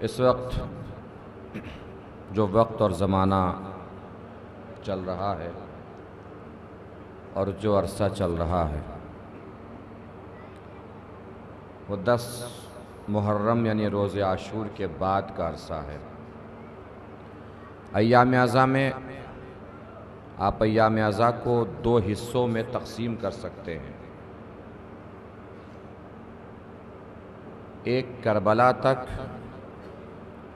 इस वक्त जो वक्त और ज़माना चल रहा है और जो अरसा चल रहा है वो 10 मुहर्रम यानी रोज़े आशूर के बाद का अरसा है। अय्याम अज़ा में आप अय्याम अज़ा को 2 हिस्सों में तकसीम कर सकते हैं। एक करबला तक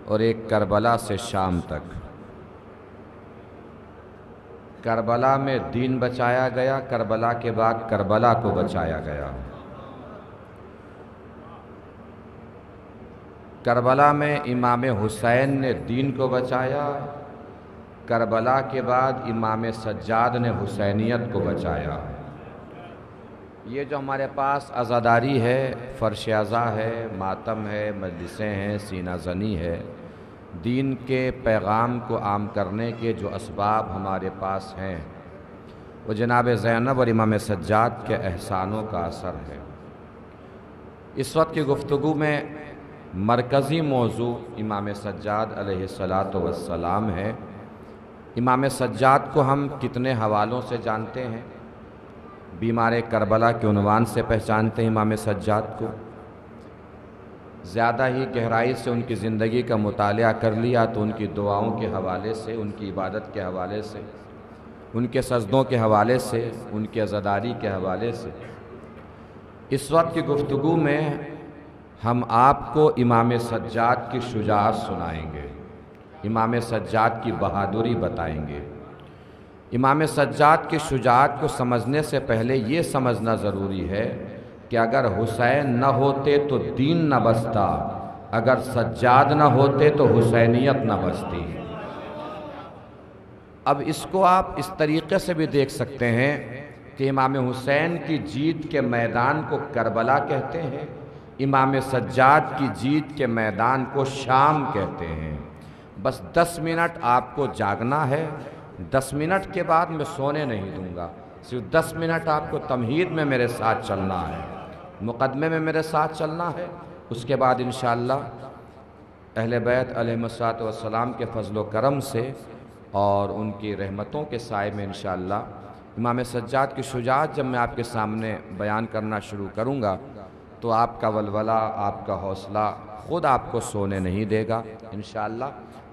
और एक करबला से शाम तक। करबला में दीन बचाया गया, करबला के बाद करबला को बचाया गया। करबला में इमाम हुसैन ने दीन को बचाया, करबला के बाद इमाम सज्जाद ने हुसैनियत को बचाया। ये जो हमारे पास अज़ादारी है, फ़र्श अज़ा है, मातम है, मजलिसें हैं, सीना ज़नी है, दीन के पैगाम को आम करने के जो असबाब हमारे पास हैं वो जनाब ज़ैनब और इमाम सज्जाद के एहसानों का असर है। इस वक्त की गुफ्तगू में मरकज़ी मौजू इमाम सज्जाद अलैहिस्सलातु वस्सलाम है। इमाम सज्जाद को हम कितने हवालों से जानते हैं? बीमार करबला के उन्वान से पहचानते हैं इमाम सज्जाद को। ज़्यादा ही गहराई से उनकी ज़िंदगी का मुतालिया कर लिया तो उनकी दुआओं के हवाले से, उनकी इबादत के हवाले से, उनके सजदों के हवाले से, उनकी अज़ादारी के हवाले से इस वक्त की गुफ्तगू में हम आपको इमाम सज्जाद की शुजाअत सुनाएंगे, इमाम सज्जाद की बहादुरी बताएंगे। इमाम सज्जाद की शुजाअत को समझने से पहले ये समझना ज़रूरी है कि अगर हुसैन न होते तो दीन न बचता, अगर सज्जाद न होते तो हुसैनियत न बचती। अब इसको आप इस तरीक़े से भी देख सकते हैं कि इमाम हुसैन की जीत के मैदान को करबला कहते हैं, इमाम सज्जाद की जीत के मैदान को शाम कहते हैं। बस 10 मिनट आपको जागना है, 10 मिनट के बाद मैं सोने नहीं दूंगा। सिर्फ 10 मिनट आपको तमहीद में मेरे साथ चलना है, मुक़दमे में मेरे साथ चलना है। उसके बाद इंशाअल्लाह अहले बैत अलैहिस्सलातु वस्सलाम के फज़ल व करम से और उनकी रहमतों के साए में इंशाअल्लाह इमाम सज्जाद की शुजाअत जब मैं आपके सामने बयान करना शुरू करूँगा तो आपका वलवला, आपका हौसला ख़ुद आपको सोने नहीं देगा इंशाअल्लाह।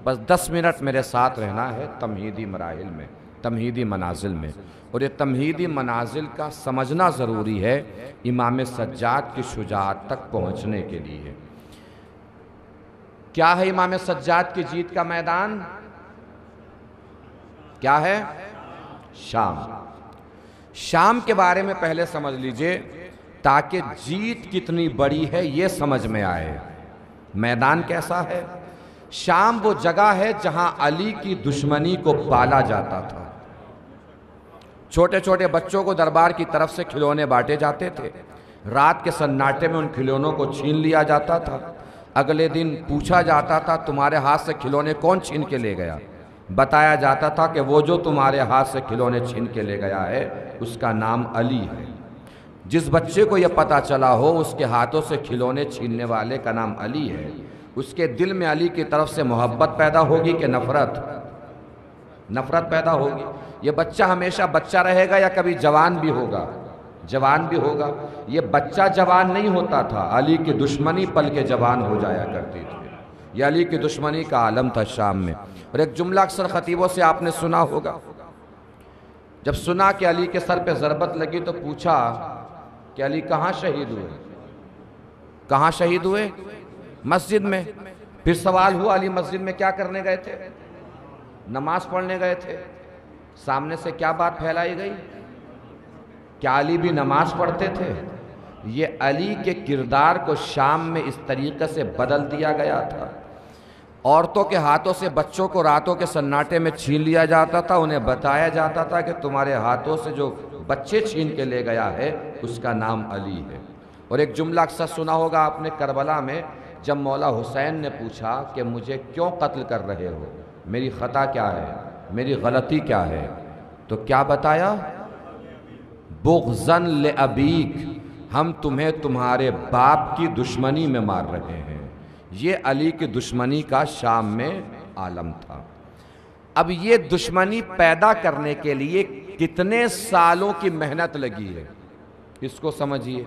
बस 10 मिनट मेरे साथ रहना है तमहीदी मराहिल में, तमहीदी मनाजिल में। और ये तमहीदी मनाजिल का समझना ज़रूरी है इमाम सज्जाद की शुजाअत तक पहुँचने के लिए। क्या है इमाम सज्जाद की जीत का मैदान? क्या है? शाम। शाम के बारे में पहले समझ लीजिए ताकि जीत कितनी बड़ी है ये समझ में आए। मैदान कैसा है? शाम वो जगह है जहां अली की दुश्मनी को पाला जाता था। छोटे छोटे बच्चों को दरबार की तरफ से खिलौने बांटे जाते थे, रात के सन्नाटे में उन खिलौनों को छीन लिया जाता था। अगले दिन पूछा जाता था तुम्हारे हाथ से खिलौने कौन छीन के ले गया? बताया जाता था कि वो जो तुम्हारे हाथ से खिलौने छीन के ले गया है उसका नाम अली है। जिस बच्चे को यह पता चला हो उसके हाथों से खिलौने छीनने वाले का नाम अली है, उसके दिल में अली की तरफ से मोहब्बत पैदा होगी कि नफरत? नफरत पैदा होगी। ये बच्चा हमेशा बच्चा रहेगा या कभी जवान भी होगा? जवान भी होगा। ये बच्चा जवान नहीं होता था, अली की दुश्मनी पल के जवान हो जाया करती थी। ये अली की दुश्मनी का आलम था शाम में। और एक जुमला अक्सर खतीबों से आपने सुना होगा, जब सुना कि अली के सर पे ज़रबत लगी तो पूछा कि अली कहाँ शहीद हुए? कहाँ शहीद हुए? मस्जिद में। फिर सवाल हुआ अली मस्जिद में क्या करने गए थे? नमाज पढ़ने गए थे। सामने से क्या बात फैलाई गई? क्या अली भी नमाज पढ़ते थे? ये अली के किरदार को शाम में इस तरीक़े से बदल दिया गया था। औरतों के हाथों से बच्चों को रातों के सन्नाटे में छीन लिया जाता था, उन्हें बताया जाता था कि तुम्हारे हाथों से जो बच्चे छीन के ले गया है उसका नाम अली है। और एक जुमला अक्सर सुना होगा आपने करबला में, जब मौला हुसैन ने पूछा कि मुझे क्यों कत्ल कर रहे हो, मेरी ख़ता क्या है, मेरी गलती क्या है, तो क्या बताया? बुग़्ज़न ले अबीक, हम तुम्हें तुम्हारे बाप की दुश्मनी में मार रहे हैं। ये अली की दुश्मनी का शाम में आलम था। अब ये दुश्मनी पैदा करने के लिए कितने सालों की मेहनत लगी है, इसको समझिए।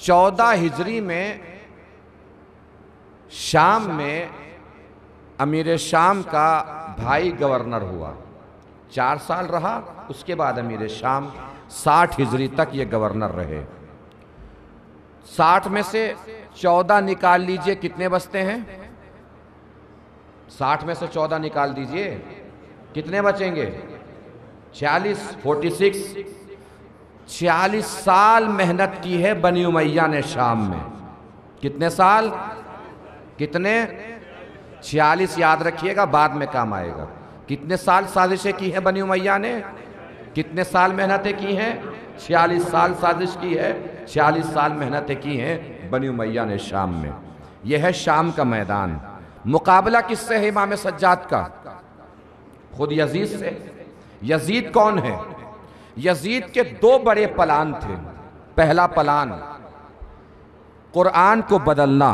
14 हिजरी में शाम में अमीर शाम का भाई गवर्नर हुआ, 4 साल रहा, उसके बाद अमीर शाम 60 हिजरी तक ये गवर्नर रहे। 60 में से 14 निकाल लीजिए, कितने बचते हैं? 60 में से 14 निकाल दीजिए, कितने बचेंगे? 46, 46। 46 साल मेहनत की है बनी उमैया ने शाम में। कितने साल? कितने? 46 याद रखिएगा, बाद में काम आएगा। कितने साल साजिशें की है बनी उमैया ने? कितने साल मेहनतें की हैं? 46 साल साजिश की है, 46 साल मेहनतें की हैं बनी उमैया ने शाम में। यह है शाम का मैदान। मुकाबला किससे है इमाम सज्जाद का? खुद यजीद से। यजीद कौन है? यजीद के 2 बड़े प्लान थे। पहला प्लान कुरान को बदलना।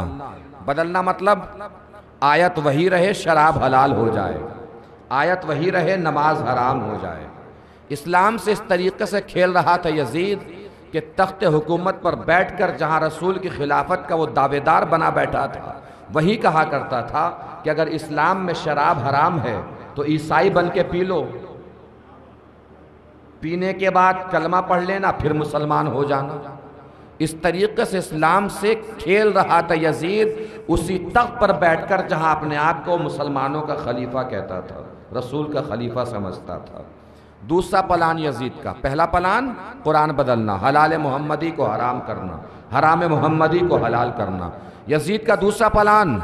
बदलना मतलब आयत वही रहे, शराब हलाल हो जाए, आयत वही रहे, नमाज हराम हो जाए। इस्लाम से इस तरीके से खेल रहा था यजीद कि तख्त हुकूमत पर बैठकर जहां रसूल की खिलाफत का वो दावेदार बना बैठा था, वही कहा करता था कि अगर इस्लाम में शराब हराम है तो ईसाई बन के पी लो, पीने के बाद कलमा पढ़ लेना, फिर मुसलमान हो जाना। इस तरीके से इस्लाम से खेल रहा था यजीद, उसी तख्त पर बैठकर जहां अपने आप को मुसलमानों का खलीफा कहता था, रसूल का खलीफा समझता था। दूसरा प्लान यजीद का, पहला प्लान कुरान बदलना, हलाल मोहम्मदी को हराम करना, हराम मोहम्मदी को हलाल करना। यजीद का दूसरा प्लान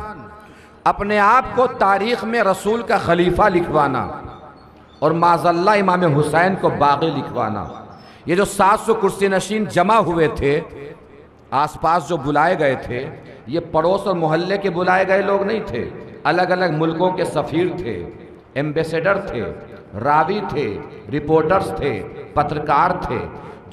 अपने आप को तारीख में रसूल का खलीफा लिखवाना और माज़ल्ला इमाम हुसैन को बागी लिखवाना। ये जो 700 कुर्सी नशीन जमा हुए थे, आसपास जो बुलाए गए थे, ये पड़ोस और मोहल्ले के बुलाए गए लोग नहीं थे, अलग अलग मुल्कों के सफ़ीर थे, एम्बेसडर थे, रावी थे, रिपोर्टर्स थे, पत्रकार थे,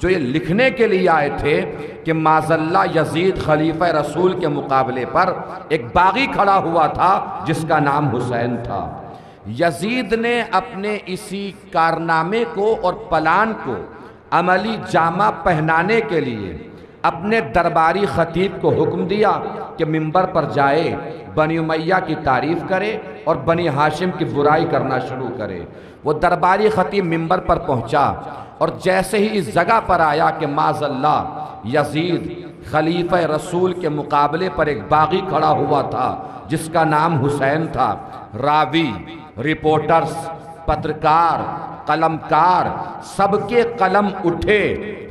जो ये लिखने के लिए आए थे कि माज़ल्ला यजीद खलीफा रसूल के मुकाबले पर एक बागी खड़ा हुआ था जिसका नाम हुसैन था। यजीद ने अपने इसी कारनामे को और प्लान को अमली जामा पहनाने के लिए अपने दरबारी खतीब को हुक्म दिया कि मिंबर पर जाए, बनी उमैया की तारीफ करे और बनी हाशिम की बुराई करना शुरू करे। वो दरबारी खतीब मिंबर पर पहुंचा और जैसे ही इस जगह पर आया कि माज़ल्ला यजीद खलीफा रसूल के मुकाबले पर एक बागी खड़ा हुआ था जिसका नाम हुसैन था, रावी, रिपोर्टर्स, पत्रकार, कलमकार, सबके कलम उठे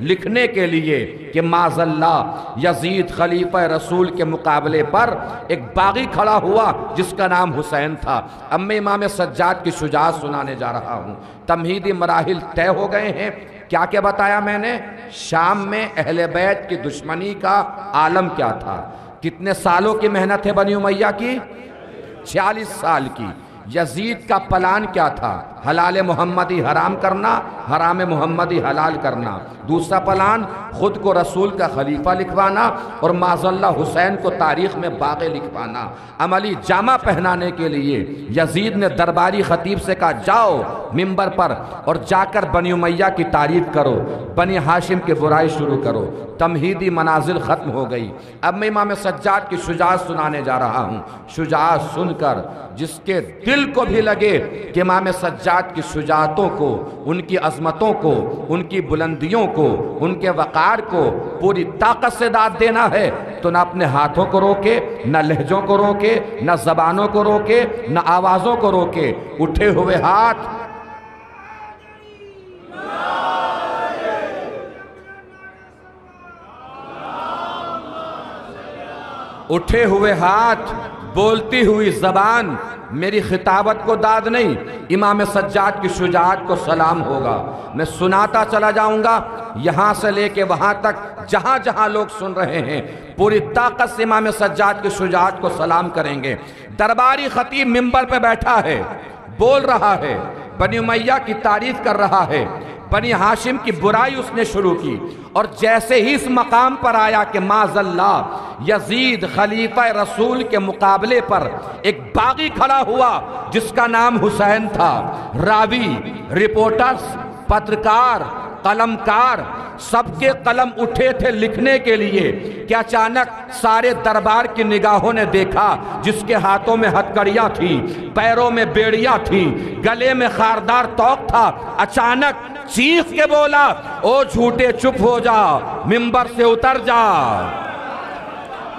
लिखने के लिए कि माज़ल्ला यजीद खलीफा रसूल के मुकाबले पर एक बागी खड़ा हुआ जिसका नाम हुसैन था। अब मैं इमाम सज्जाद की शुजाअत सुनाने जा रहा हूँ। तमहीदी मराहिल तय हो गए हैं। क्या क्या बताया मैंने? शाम में अहले बैत की दुश्मनी का आलम क्या था, कितने सालों की मेहनत है बनी उमैया की? 46 साल की। यजीद का प्लान क्या था? हलाल मोहम्मदी हराम करना, हराम मोहम्मदी हलाल करना। दूसरा प्लान खुद को रसूल का खलीफा लिखवाना और माज़ल्ला हुसैन को तारीख में बाग़ी लिखवाना। अमली जामा पहनाने के लिए यजीद ने दरबारी खतीब से कहा, जाओ मिंबर पर और जाकर बनी उमैया की तारीफ करो, बनी हाशिम की बुराई शुरू करो। तमहीदी मनाजिल ख़त्म हो गई। अब मैं इमाम सज्जाद की शुजाअत सुनाने जा रहा हूँ। शुजाअत सुनकर जिसके दिल को भी लगे कि इमाम सज्जाद की शुजाअतों को, उनकी अज़मतों को, उनकी बुलंदियों को, उनके वक़ार को पूरी ताकत से दाद देना है, तो ना अपने हाथों को रोके, ना लहजों को रोके, ना ज़बानों को रोके, ना आवाज़ों को रोके। उठे हुए हाथ, उठे हुए हाथ, बोलती हुई जबान, मेरी खिताबत को दाद नहीं, इमाम सज्जाद की शुजाअत को सलाम होगा। मैं सुनाता चला जाऊंगा यहां से लेके वहां तक, जहां जहां लोग सुन रहे हैं, पूरी ताकत से इमाम सज्जाद की शुजाअत को सलाम करेंगे। दरबारी खतीब मिंबर पे बैठा है, बोल रहा है, बनी उमैया की तारीफ कर रहा है। बनी हाशिम की बुराई उसने शुरू की। और जैसे ही इस मकाम पर आया कि माज़ल्ला यजीद खलीफा रसूल के मुकाबले पर एक बागी खड़ा हुआ जिसका नाम हुसैन था। रावी, रिपोर्टर्स, पत्रकार, कलमकार सबके कलम उठे थे लिखने के लिए कि अचानक सारे दरबार की निगाहों ने देखा जिसके हाथों में हथकड़ियाँ थी, पैरों में बेड़ियाँ थी, गले में खारदार तौक था, अचानक चीख के बोला, ओ झूठे चुप हो जा, मिंबर से उतर जा।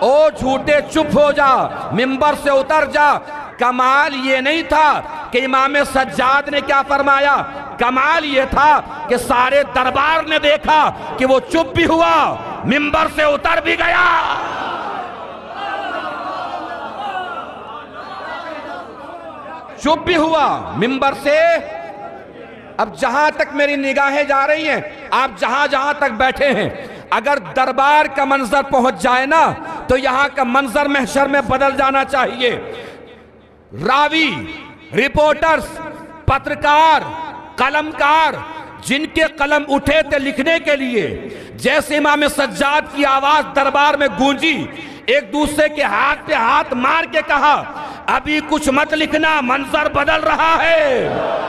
ओ झूठे चुप हो जा, मिंबर से उतर जा। कमाल ये नहीं था कि इमाम सज्जाद ने क्या फरमाया, कमाल ये था कि सारे दरबार ने देखा कि वो चुप भी हुआ, मिंबर से उतर भी गया। चुप भी हुआ, मिंबर से। अब जहां तक मेरी निगाहें जा रही हैं, आप जहां जहां तक बैठे हैं, अगर दरबार का मंजर पहुंच जाए ना तो यहां का मंजर महशर में बदल जाना चाहिए। रावी, रिपोर्टर्स, पत्रकार, कलमकार जिनके कलम उठे थे लिखने के लिए, जैसे इमाम सज्जाद की आवाज दरबार में गूंजी, एक दूसरे के हाथ पे हाथ मार के कहा, अभी कुछ मत लिखना, मंजर बदल रहा है।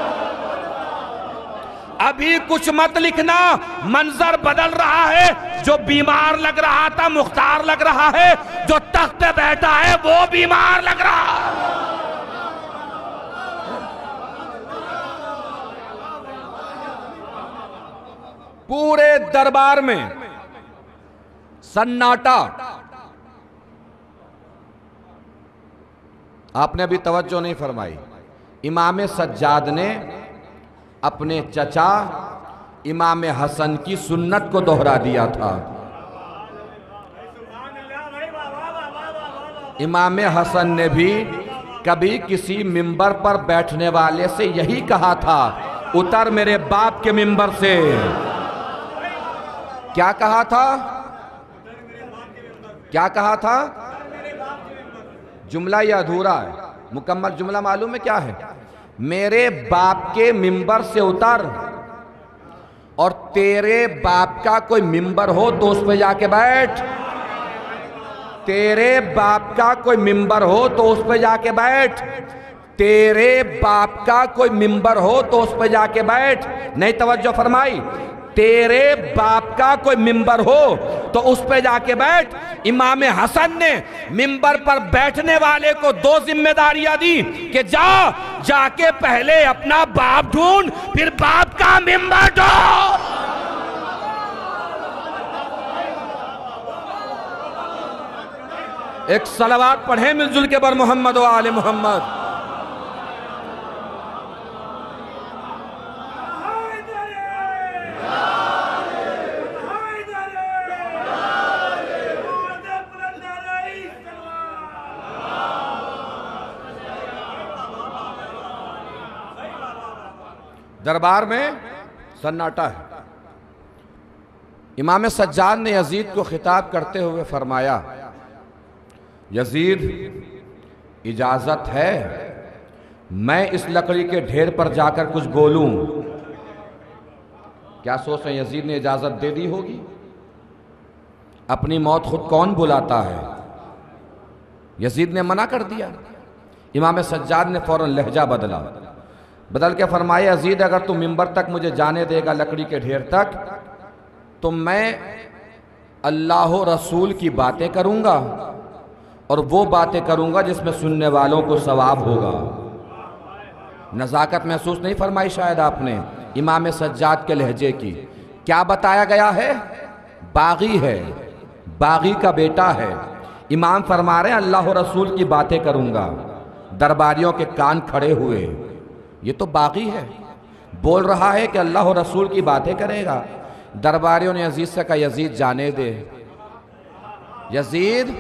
अभी कुछ मत लिखना, मंजर बदल रहा है। जो बीमार लग रहा था मुख्तार लग रहा है, जो तख्त पे बैठा है वो बीमार लग रहा है। पूरे दरबार में सन्नाटा। आपने अभी तवज्जो नहीं फरमाई। इमाम सज्जाद ने अपने चचा इमाम हसन की सुन्नत को दोहरा दिया था। इमाम हसन ने भी कभी किसी मिंबर पर बैठने वाले से यही कहा था, उतर मेरे बाप के मिंबर से। क्या कहा था? क्या कहा था? जुमला यह अधूरा है, मुकम्मल जुमला मालूम है क्या है? मेरे बाप के मिंबर से उतर, और तेरे बाप का कोई मिंबर हो तो उस पे जाके बैठ। तेरे बाप का कोई मिंबर हो तो उस पे जाके बैठ। तेरे बाप का कोई मिंबर हो तो उस पे जाके बैठ। नहीं तवज्जो फरमाई। तेरे बाप का कोई मिंबर हो तो उस पे जाके बैठ। इमाम हसन ने मिंबर पर बैठने वाले को दो जिम्मेदारियां दी कि जाके पहले अपना बाप ढूंढ, फिर बाप का मिंबर ढूंढ। एक सलावत पढ़े मिलजुल के बर मोहम्मद व आले मोहम्मद। दरबार में सन्नाटा है। इमाम सज्जाद ने यजीद को खिताब करते हुए फरमाया, यजीद इजाजत है मैं इस लकड़ी के ढेर पर जाकर कुछ बोलूं? क्या सोच रहे? यजीद ने इजाजत दे दी होगी। अपनी मौत खुद कौन बुलाता है? यजीद ने मना कर दिया। इमाम सज्जाद ने फौरन लहजा बदल के फरमाया, यजीद अगर तू मिंबर तक मुझे जाने देगा लकड़ी के ढेर तक, तो मैं अल्लाह रसूल की बातें करूंगा और वो बातें करूंगा जिसमें सुनने वालों को सवाब होगा। नज़ाकत महसूस नहीं फरमाई शायद आपने इमाम सज्जाद के लहजे की। क्या बताया गया है? बागी है, बागी का बेटा है। इमाम फरमा रहे हैं अल्लाह रसूल की बातें करूंगा। दरबारियों के कान खड़े हुए। ये तो बागी है, बोल रहा है कि अल्लाह रसूल की बातें करेगा। दरबारियों ने यजीद से कहा, यजीद जाने दे, यजीद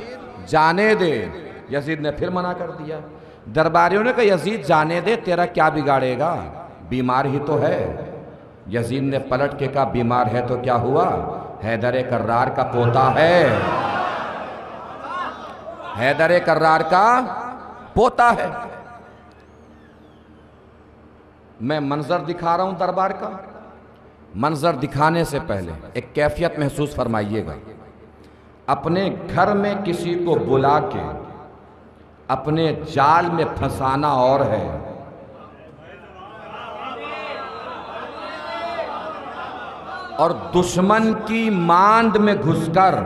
जाने दे। यजीद ने फिर मना कर दिया। दरबारियों ने कहा, यजीद जाने दे, तेरा क्या बिगाड़ेगा, बीमार ही तो है। यजीद ने पलट के कहा, बीमार है तो क्या हुआ, हैदर कर्रार का पोता है, हैदर कर्रार का पोता है। मैं मंजर दिखा रहा हूं दरबार का। मंजर दिखाने से पहले एक कैफियत महसूस फरमाइएगा। अपने घर में किसी को बुला के अपने जाल में फंसाना और है, और दुश्मन की मांद में घुसकर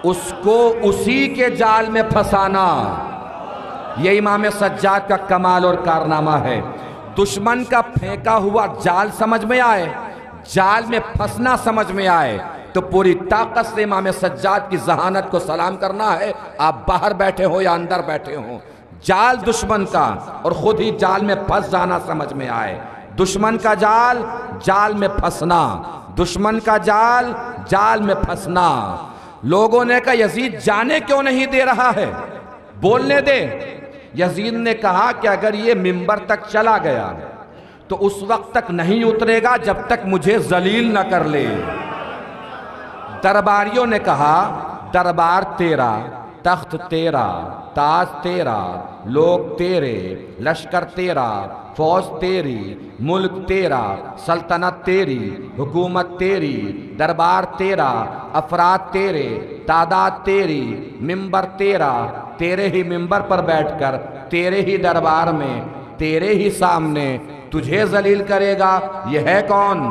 उसको उसी के जाल में फंसाना, ये इमाम सज्जाद का कमाल और कारनामा है। दुश्मन का फेंका हुआ जाल समझ में आए, जाल में फंसना समझ में आए, तो पूरी ताकत से इमाम सज्जाद की जहानत को सलाम करना है। आप बाहर बैठे हो या अंदर बैठे हो, जाल दुश्मन का और खुद ही जाल में फंस जाना समझ में आए। दुश्मन का जाल, जाल में फंसना, दुश्मन का जाल, जाल में फंसना। लोगों ने कहा यजीद जाने क्यों नहीं दे रहा है, बोलने दे। यजीद ने कहा कि अगर ये मिंबर तक चला गया तो उस वक्त तक नहीं उतरेगा जब तक मुझे जलील न कर ले। दरबारियों ने कहा दरबार तेरा, तख्त तेरा, ताज तेरा, लोग तेरे, लश्कर तेरा, फौज तेरी, मुल्क तेरा, सल्तनत तेरी, हुकूमत तेरी, दरबार तेरा, अफराद तेरे, तादाद तेरी, मिंबर तेरा, तेरे ही मिंबर पर बैठकर तेरे ही दरबार में तेरे ही सामने तुझे जलील करेगा। यह है कौन?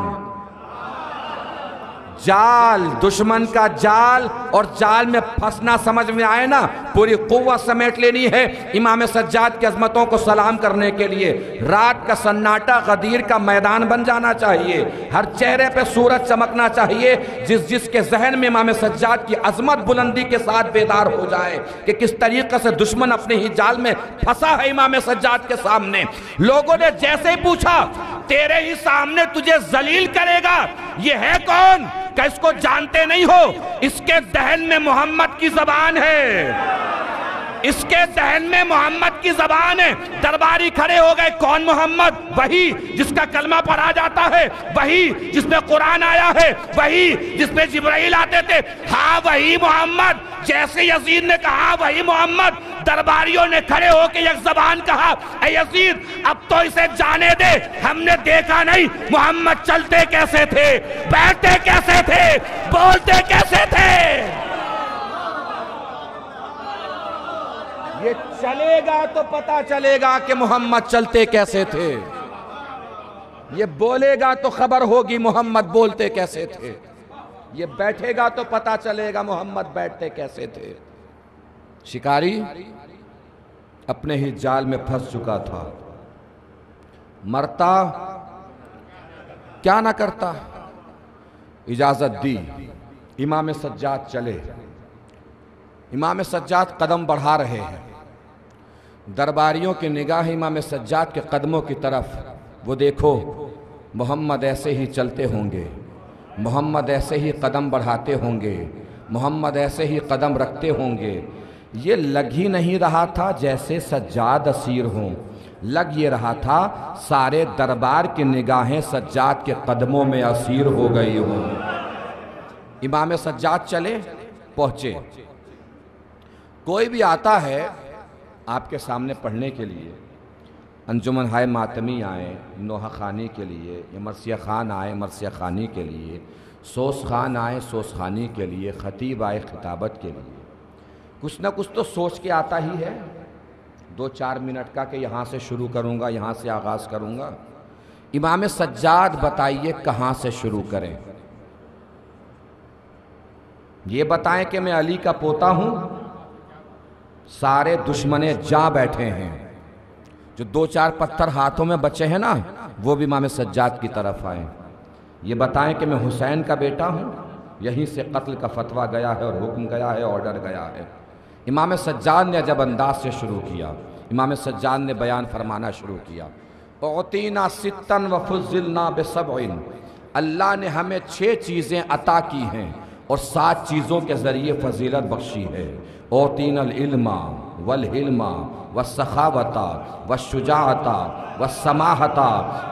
जाल, दुश्मन का जाल, और जाल में फंसना समझ में आए ना, पूरी कुव्वत समेट लेनी है इमाम सज्जाद की अजमतों को सलाम करने के लिए। रात का सन्नाटा गदीर का मैदान बन जाना चाहिए, हर चेहरे पे सूरज चमकना चाहिए, जिसके जहन में इमाम सज्जाद की अजमत बुलंदी के साथ बेदार हो जाए कि किस तरीके से दुश्मन अपने ही जाल में फंसा है इमाम सज्जाद के सामने। लोगों ने जैसे ही पूछा तेरे ही सामने तुझे जलील करेगा, ये है कौन? क्या इसको जानते नहीं हो? इसके दहन में मोहम्मद की जबान है, इसके दहन में मोहम्मद की जबान है। दरबारी खड़े हो गए, कौन मोहम्मद? वही जिसका कलमा पढ़ा जाता है, वही जिसमें कुरान आया है, वही जिसमें जिब्राइल आते थे। हाँ वही मोहम्मद। जैसे यजीद ने कहा वही मोहम्मद, दरबारियों ने खड़े होकर एक जबान कहा, ऐ यजीद अब तो इसे जाने दे, हमने देखा नहीं मोहम्मद चलते कैसे थे, बैठते कैसे थे, बोलते कैसे थे। ये चलेगा तो पता चलेगा कि मोहम्मद चलते कैसे थे, ये बोलेगा तो खबर होगी मोहम्मद बोलते कैसे थे, ये बैठेगा तो पता चलेगा मोहम्मद बैठते कैसे थे। शिकारी अपने ही जाल में फंस चुका था, मरता क्या ना करता। इजाजत दी, इमाम सज्जाद चले। इमाम सज्जाद कदम बढ़ा रहे हैं, दरबारियों की निगाह इमाम सज्जाद के कदमों की तरफ। वो देखो मोहम्मद ऐसे ही चलते होंगे, मोहम्मद ऐसे ही कदम बढ़ाते होंगे, मोहम्मद ऐसे ही कदम रखते होंगे। ये लग ही नहीं रहा था जैसे सज्जाद असीर हों, लग ये रहा था सारे दरबार की निगाहें सज्जाद के कदमों में असीर हो गई हों। इमाम सज्जाद चले, पहुँचे। कोई भी आता है आपके सामने पढ़ने के लिए, अंजुमन हाय मातमी आए नोहा खानी के लिए, या मरसिया ख़ान आए मरसिया खानी के लिए, सोस खान आए सोस खानी के लिए, ख़तीब आए खिताबत के लिए, कुछ ना कुछ तो सोच के आता ही है 2-4 मिनट का कि यहाँ से शुरू करूँगा, यहाँ से आगाज़ करूँगा। इमाम सज्जाद बताइए कहाँ से शुरू करें? ये बताएं कि मैं अली का पोता हूँ, सारे दुश्मने जा बैठे हैं, जो 2-4 पत्थर हाथों में बचे हैं ना, वो भी इमाम सज्जाद की तरफ आए। ये बताएं कि मैं हुसैन का बेटा हूँ, यहीं से कत्ल का फतवा गया है और हुक्म गया है, ऑर्डर गया है। इमाम सज्जाद ने जब अंदाज से शुरू किया, इमाम सज्जाद ने बयान फरमाना शुरू किया, औतीना सित्तन व फुज़िलना बिसबइन, अल्लाह ने हमें 6 चीज़ें अता की हैं और 7 चीज़ों के ज़रिए फजीलत बख्शी है। औतीनल इल्मा वल हिल्मा व सखावता व शुजाअता व समाहता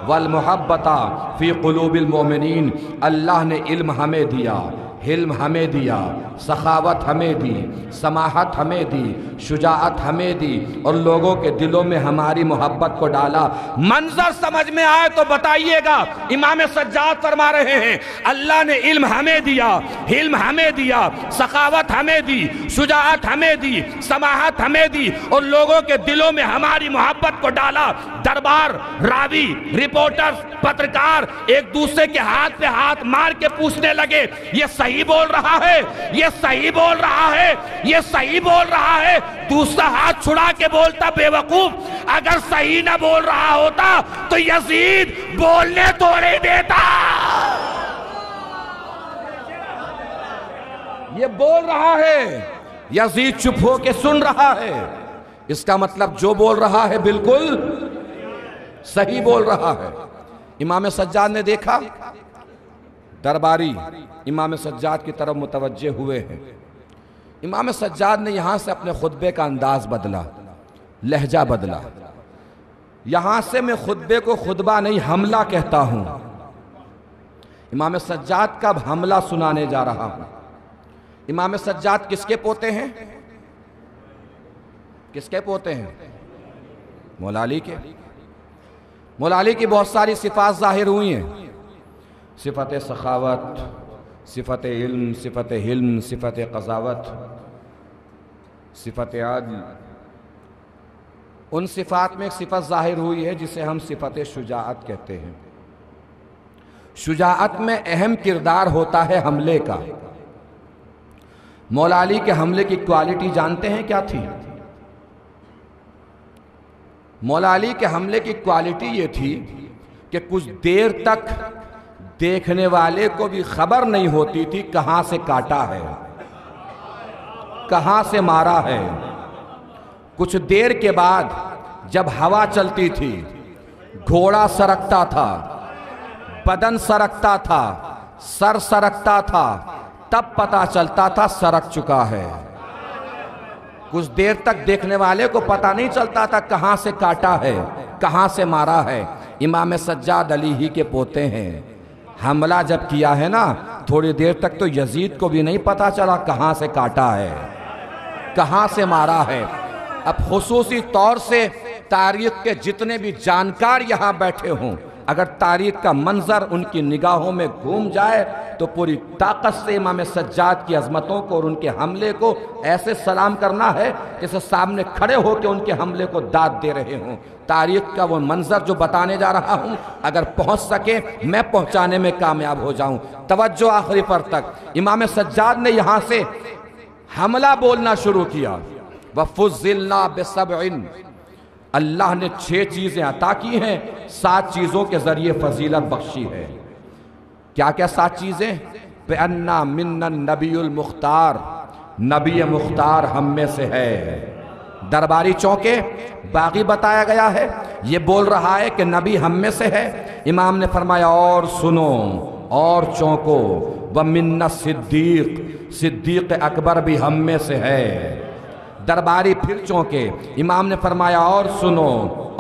वल मुहब्बता फ़ी क़ुलूबिल मोमिनीन, अल्लाह ने इल्म हमें दिया, हिल्म हमें दिया, सखावत हमें दी, समाहत हमें दी, शुजाअत हमें दी और लोगों के दिलों में हमारी मोहब्बत को डाला। मंजर समझ में आए तो बताइएगा। इमाम सज्जाद फरमा रहे हैं अल्लाह ने इल्म हमें दिया, हिल्म हमें दिया, सखावत हमें दी, शुजाअत हमें दी, समाहत हमें दी और लोगों के दिलों में हमारी मोहब्बत को डाला। दरबार, रावी, रिपोर्टर्स, पत्रकार एक दूसरे के हाथ पे हाथ मार के पूछने लगे ये सही बोल रहा है, ये सही बोल रहा है, ये सही बोल रहा है। दूसरा हाथ छुड़ा के बोलता बेवकूफ, अगर सही ना बोल रहा होता तो यजीद बोलने थोड़े देता। ये बोल रहा है, यजीद चुप हो के सुन रहा है। इसका मतलब जो बोल रहा है बिल्कुल सही बोल रहा है। इमाम सज्जाद ने देखा, दरबारी इमाम सज्जाद की तरफ मुतवज्जे हुए हैं। इमाम सज्जाद ने यहां से अपने खुतबे का अंदाज बदला, लहजा बदला। यहां से मैं खुतबे को खुतबा नहीं हमला कहता हूं। इमाम सज्जाद का हमला सुनाने जा रहा हूं। इमाम सज्जाद किसके पोते हैं? किसके पोते हैं? मौला अली के। मौला अली की बहुत सारी सिफात जाहिर हुई हैं, सिफत सखावत, सिफत इल्म, सिफत हिल्म, सिफत क़ज़ावत, सिफत आदल। उन सिफात में एक सिफत जाहिर हुई है जिसे हम सिफत शुजाअत कहते हैं। शुजाअत में अहम किरदार होता है हमले का। मौला अली के हमले की क्वालिटी जानते हैं क्या थी? मौला अली के हमले की क्वालिटी ये थी कि कुछ देर तक देखने वाले को भी खबर नहीं होती थी कहां से काटा है, कहां से मारा है। कुछ देर के बाद जब हवा चलती थी, घोड़ा सरकता था, बदन सरकता था, सर सरकता था, तब पता चलता था सरक चुका है। कुछ देर तक देखने वाले को पता नहीं चलता था कहां से काटा है, कहां से मारा है। इमाम सज्जाद अली ही के पोते हैं। हमला जब किया है ना, थोड़ी देर तक तो यजीद को भी नहीं पता चला कहां से काटा है, कहां से मारा है। अब खुसूसी तौर से तारीख के जितने भी जानकार यहां बैठे हों, अगर तारीख का मंजर उनकी निगाहों में घूम जाए तो पूरी ताकत से इमाम सज्जाद की अजमतों को और उनके हमले को ऐसे सलाम करना है जैसे सामने खड़े होकर उनके हमले को दाद दे रहे हों। तारीख का वो मंजर जो बताने जा रहा हूं, अगर पहुंच सके मैं पहुंचाने में कामयाब हो जाऊं। तवज्जो आखिरी पर तक। इमाम सज्जाद ने यहां से हमला बोलना शुरू किया। वफ़ुज़्ज़िलना बिसब्इन, अल्लाह ने 6 चीजें अता की हैं, 7 चीजों के जरिए फजीलत बख्शी है। क्या क्या 7 चीजें? बेअन्ना मिन्नन नबीउल मुख्तार, नबी मुख्तार हम में से है। दरबारी चौके बाकी बताया गया है, ये बोल रहा है कि नबी हम में से है। इमाम ने फरमाया और सुनो और चौंको, व मिन्ना सिद्दीक, सिद्दीक अकबर भी हम में से है। दरबारी फिर चौंके। इमाम ने फरमाया और सुनो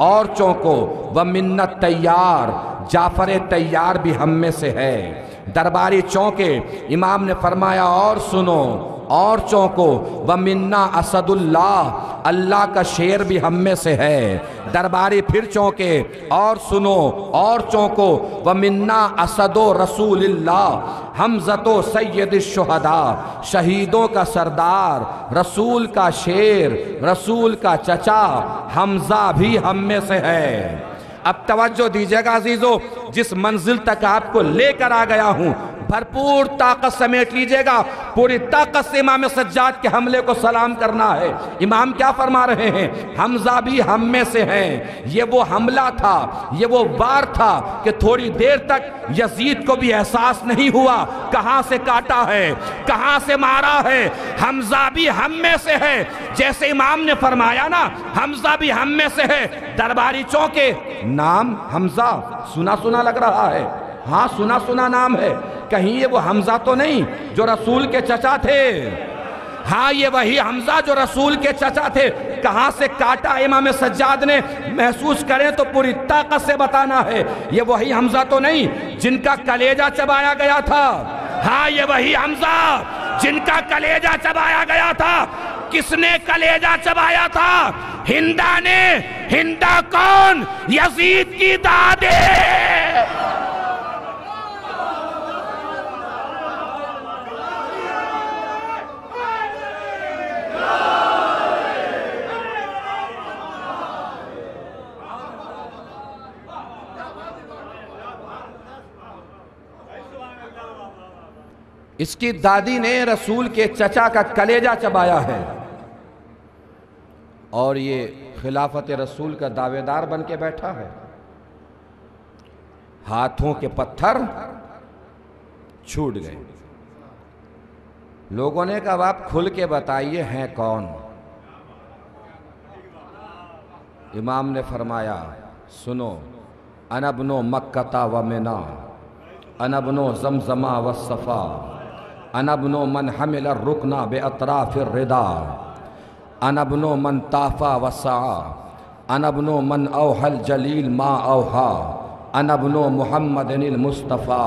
और चौंको, व मिन्नत तैयार, जाफर तैयार भी हम में से है। दरबारी चौंके। इमाम ने फरमाया और सुनो और चौंको, व मिन्ना असदुल्लाह, अल्लाह का शेर भी हम में से है। दरबारी फिर चौंके और सुनो और चौंको, व मिन्ना असदो रसूलिल्लाह, हमज़तो सय्यदिश शुहदा, शहीदों का सरदार, रसूल का शेर, रसूल का चचा हमजा भी हम में से है। अब तवज्जो दीजिएगा अजीजों, जिस मंजिल तक आपको लेकर आ गया हूं भरपूर ताकत समेट लीजिएगा। पूरी ताकत से इमाम सज्जाद के हमले को सलाम करना है। इमाम क्या फरमा रहे हैं? हमजा भी हम में से हैं। ये वो हमला था, ये वो वार था कि थोड़ी देर तक यजीद को भी एहसास नहीं हुआ कहां से काटा है, कहां से मारा है। हमजा भी हम में से है। जैसे इमाम ने फरमाया ना, हमजा भी हम में से है। दरबारी चौंके। नाम हमजा सुना सुना लग रहा है। हाँ, सुना सुना नाम है। कहीं ये वो हमजा तो नहीं जो रसूल के चचा थे? हाँ, ये वही हमजा जो रसूल के चचा थे। कहां से काटा इमाम सज्जाद ने महसूस करें तो पूरी ताकत से बताना है। ये वही हमजा तो नहीं जिनका कलेजा चबाया गया था? हाँ, ये वही हमजा जिनका कलेजा चबाया गया था। किसने कलेजा चबाया था? हिंदा ने। हिंदा कौन? यजीद की दादी। इसकी दादी ने रसूल के चचा का कलेजा चबाया है और ये खिलाफत रसूल का दावेदार बन के बैठा है। हाथों के पत्थर छूट गए। लोगों ने कहा आप खुल के बताइए हैं कौन? इमाम ने फरमाया सुनो, अनबनो मक्कता व मिना, अनबनो जमजमा व सफ़ा, अनबनो मन हमिल रुकना बे अतराफिर रिदा, अनबनो मन ताफा वसा, अनबनो मन औहल जलील मा औहा, अनबनो मुहम्मदिनिल मुस्तफ़ा।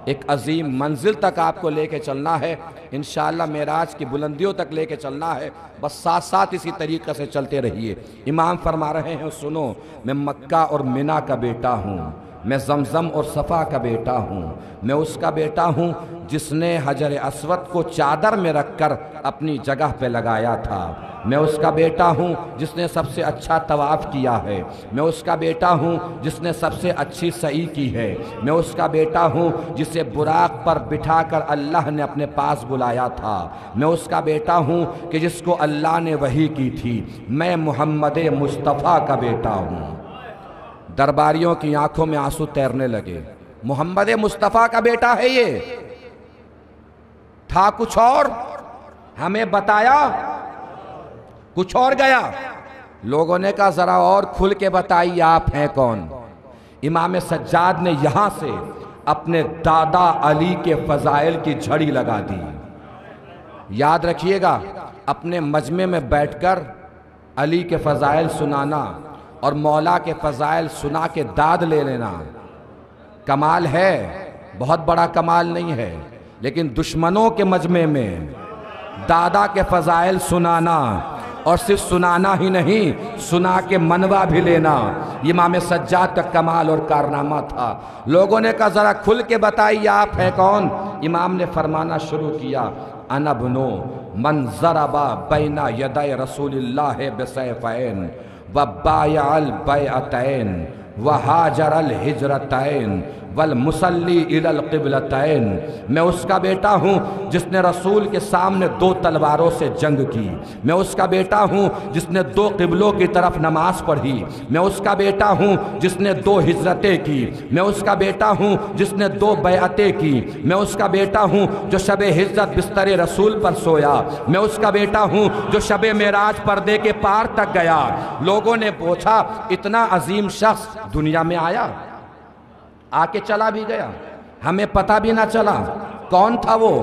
एक अजीम मंजिल तक आपको लेके चलना है इंशाअल्लाह, मेराज की बुलंदियों तक लेके चलना है। बस साथ साथ इसी तरीक़े से चलते रहिए। इमाम फरमा रहे हैं सुनो, मैं मक्का और मिना का बेटा हूँ, मैं जमजम और सफ़ा का बेटा हूँ, मैं उसका बेटा हूँ जिसने हजर अस्वद को चादर में रखकर अपनी जगह पे लगाया था। मैं उसका बेटा हूँ जिसने सबसे अच्छा तवाफ़ किया है। मैं उसका बेटा हूँ जिसने सबसे अच्छी सई की है। मैं उसका बेटा हूँ जिसे बुराक पर बिठाकर अल्लाह ने अपने पास बुलाया था। मैं उसका बेटा हूँ कि जिसको अल्लाह ने वही की थी। मैं मोहम्मद मुस्तफ़ा का बेटा हूँ। दरबारियों की आंखों में आंसू तैरने लगे। मोहम्मद मुस्तफ़ा का बेटा है ये, था कुछ और, हमें बताया कुछ और गया। लोगों ने कहा जरा और खुल के बताइए आप हैं कौन? इमाम सज्जाद ने यहां से अपने दादा अली के फजाइल की झड़ी लगा दी। याद रखिएगा, अपने मजमे में बैठकर अली के फजाइल सुनाना और मौला के फजाइल सुना के दाद ले लेना कमाल है, बहुत बड़ा कमाल नहीं है। लेकिन दुश्मनों के मजमे में दादा के फजाइल सुनाना, और सिर्फ सुनाना ही नहीं, सुना के मनवा भी लेना, इमाम सज्जाद का कमाल और कारनामा था। लोगों ने कहा जरा खुल के बताइए आप हैं कौन? इमाम ने फरमाना शुरू किया, अनबनो मन ज़रबा बैना यदै रसूलिल्लाह बिसैफ़ैन व बायअल बैअतैन व हाजरल हिजरतैन वल मुसल्ली इलल क़िबलतैन। मैं उसका बेटा हूँ जिसने रसूल के सामने दो तलवारों से जंग की। मैं उसका बेटा हूँ जिसने दो क़िबलों की तरफ नमाज पढ़ी। मैं उसका बेटा हूँ जिसने दो हिजरतें की। मैं उसका बेटा हूँ जिसने दो बैअतें की। मैं उसका बेटा हूँ जो शबे हिज्जत बिस्तरे रसूल पर सोया। मैं उसका बेटा हूँ जो शबे मेराज पर्दे के पार तक गया। लोगों ने पूछा इतना अजीम शख्स दुनिया में आया, आके चला भी गया, हमें पता भी ना चला कौन था वो?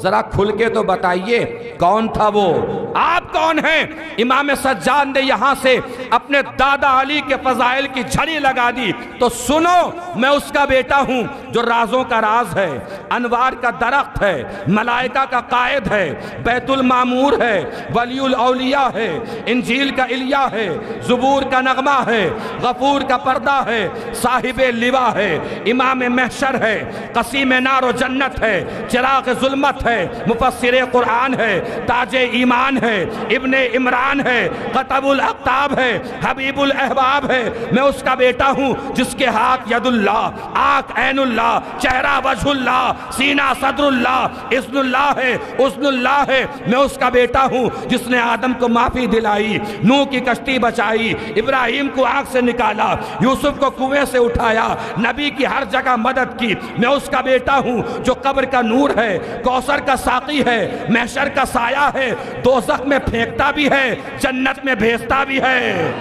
जरा खुल के तो बताइए कौन था वो? आप कौन हैं? इमाम सज्जाद ने यहां से अपने दादा अली के फजाइल की झड़ी लगा दी। तो सुनो, मैं उसका बेटा हूं जो राजों का राज है, अनवार का दरख्त है, मलाइका का कायद है, बैतुल मामूर है, वलीउल औलिया है, इंजील का इलिया है, ज़ुबूर का नगमा है, गफूर का पर्दा है, साहिबे लिवा है, इमाम महशर है, कसीम नारो जन्नत है, चिराग जुल्मत है, मुफस्सिर कुरान है, ताजे ईमान है, इब्ने इमरान है, क़तबुल अक़ताब है, हबीबुल अहबाब है। मैं उसका बेटा हूँ जिसके हाथ यदुल्लाह, आँख ऐनुल्लाह, चेहरा वजहुल्लाह, सीना सदरुल्लाह, इस्नुल्लाह है, उस्नुल्लाह है। मैं उसका बेटा हूँ जिसने आदम को माफ़ी दिलाई, नूह की कश्ती बचाई, इब्राहिम को आग से निकाला, यूसुफ को कुएं से उठाया, नबी की हर जगह मदद की। मैं उसका बेटा हूँ जो कब्र का नूर है, कौसर का साकी है, महशर का साया है, दोज़ख में फेंकता भी है, जन्नत में भेजता भी है।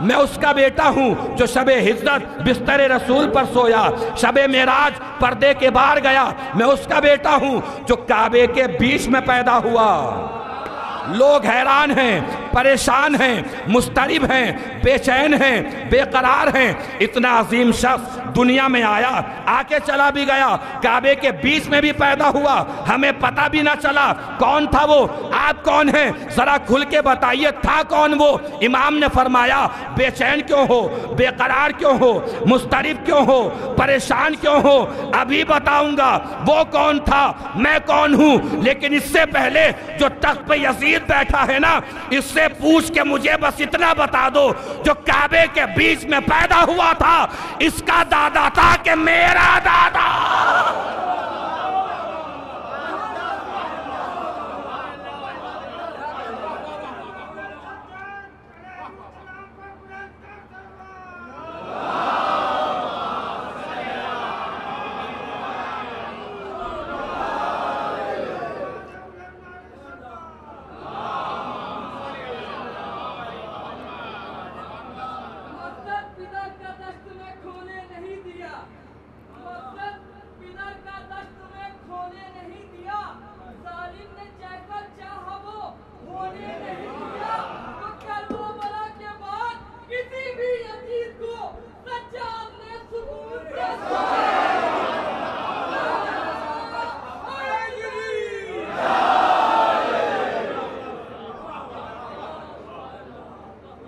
मैं उसका बेटा हूं जो शबे हिज्जत बिस्तरे रसूल पर सोया, शबे मेराज पर्दे के बाहर गया। मैं उसका बेटा हूं जो काबे के बीच में पैदा हुआ। लोग हैरान हैं, परेशान हैं, मुस्तरिब हैं, बेचैन हैं, बेकरार हैं। इतना अजीम शख्स दुनिया में आया, आके चला भी गया, काबे के बीच में भी पैदा हुआ, हमें पता भी ना चला कौन था वो। आप कौन हैं, जरा खुल के बताइए, था कौन वो? इमाम ने फरमाया, बेचैन क्यों हो, बेकरार क्यों हो, मुस्तरिब क्यों हो, परेशान क्यों हो? अभी बताऊंगा वो कौन था, मैं कौन हूं। लेकिन इससे पहले जो तख्त पे यजीद बैठा है ना, इससे पूछ के मुझे बस इतना बता दो, जो काबे के बीच में पैदा हुआ था, इसका दादा था कि मेरा दादा?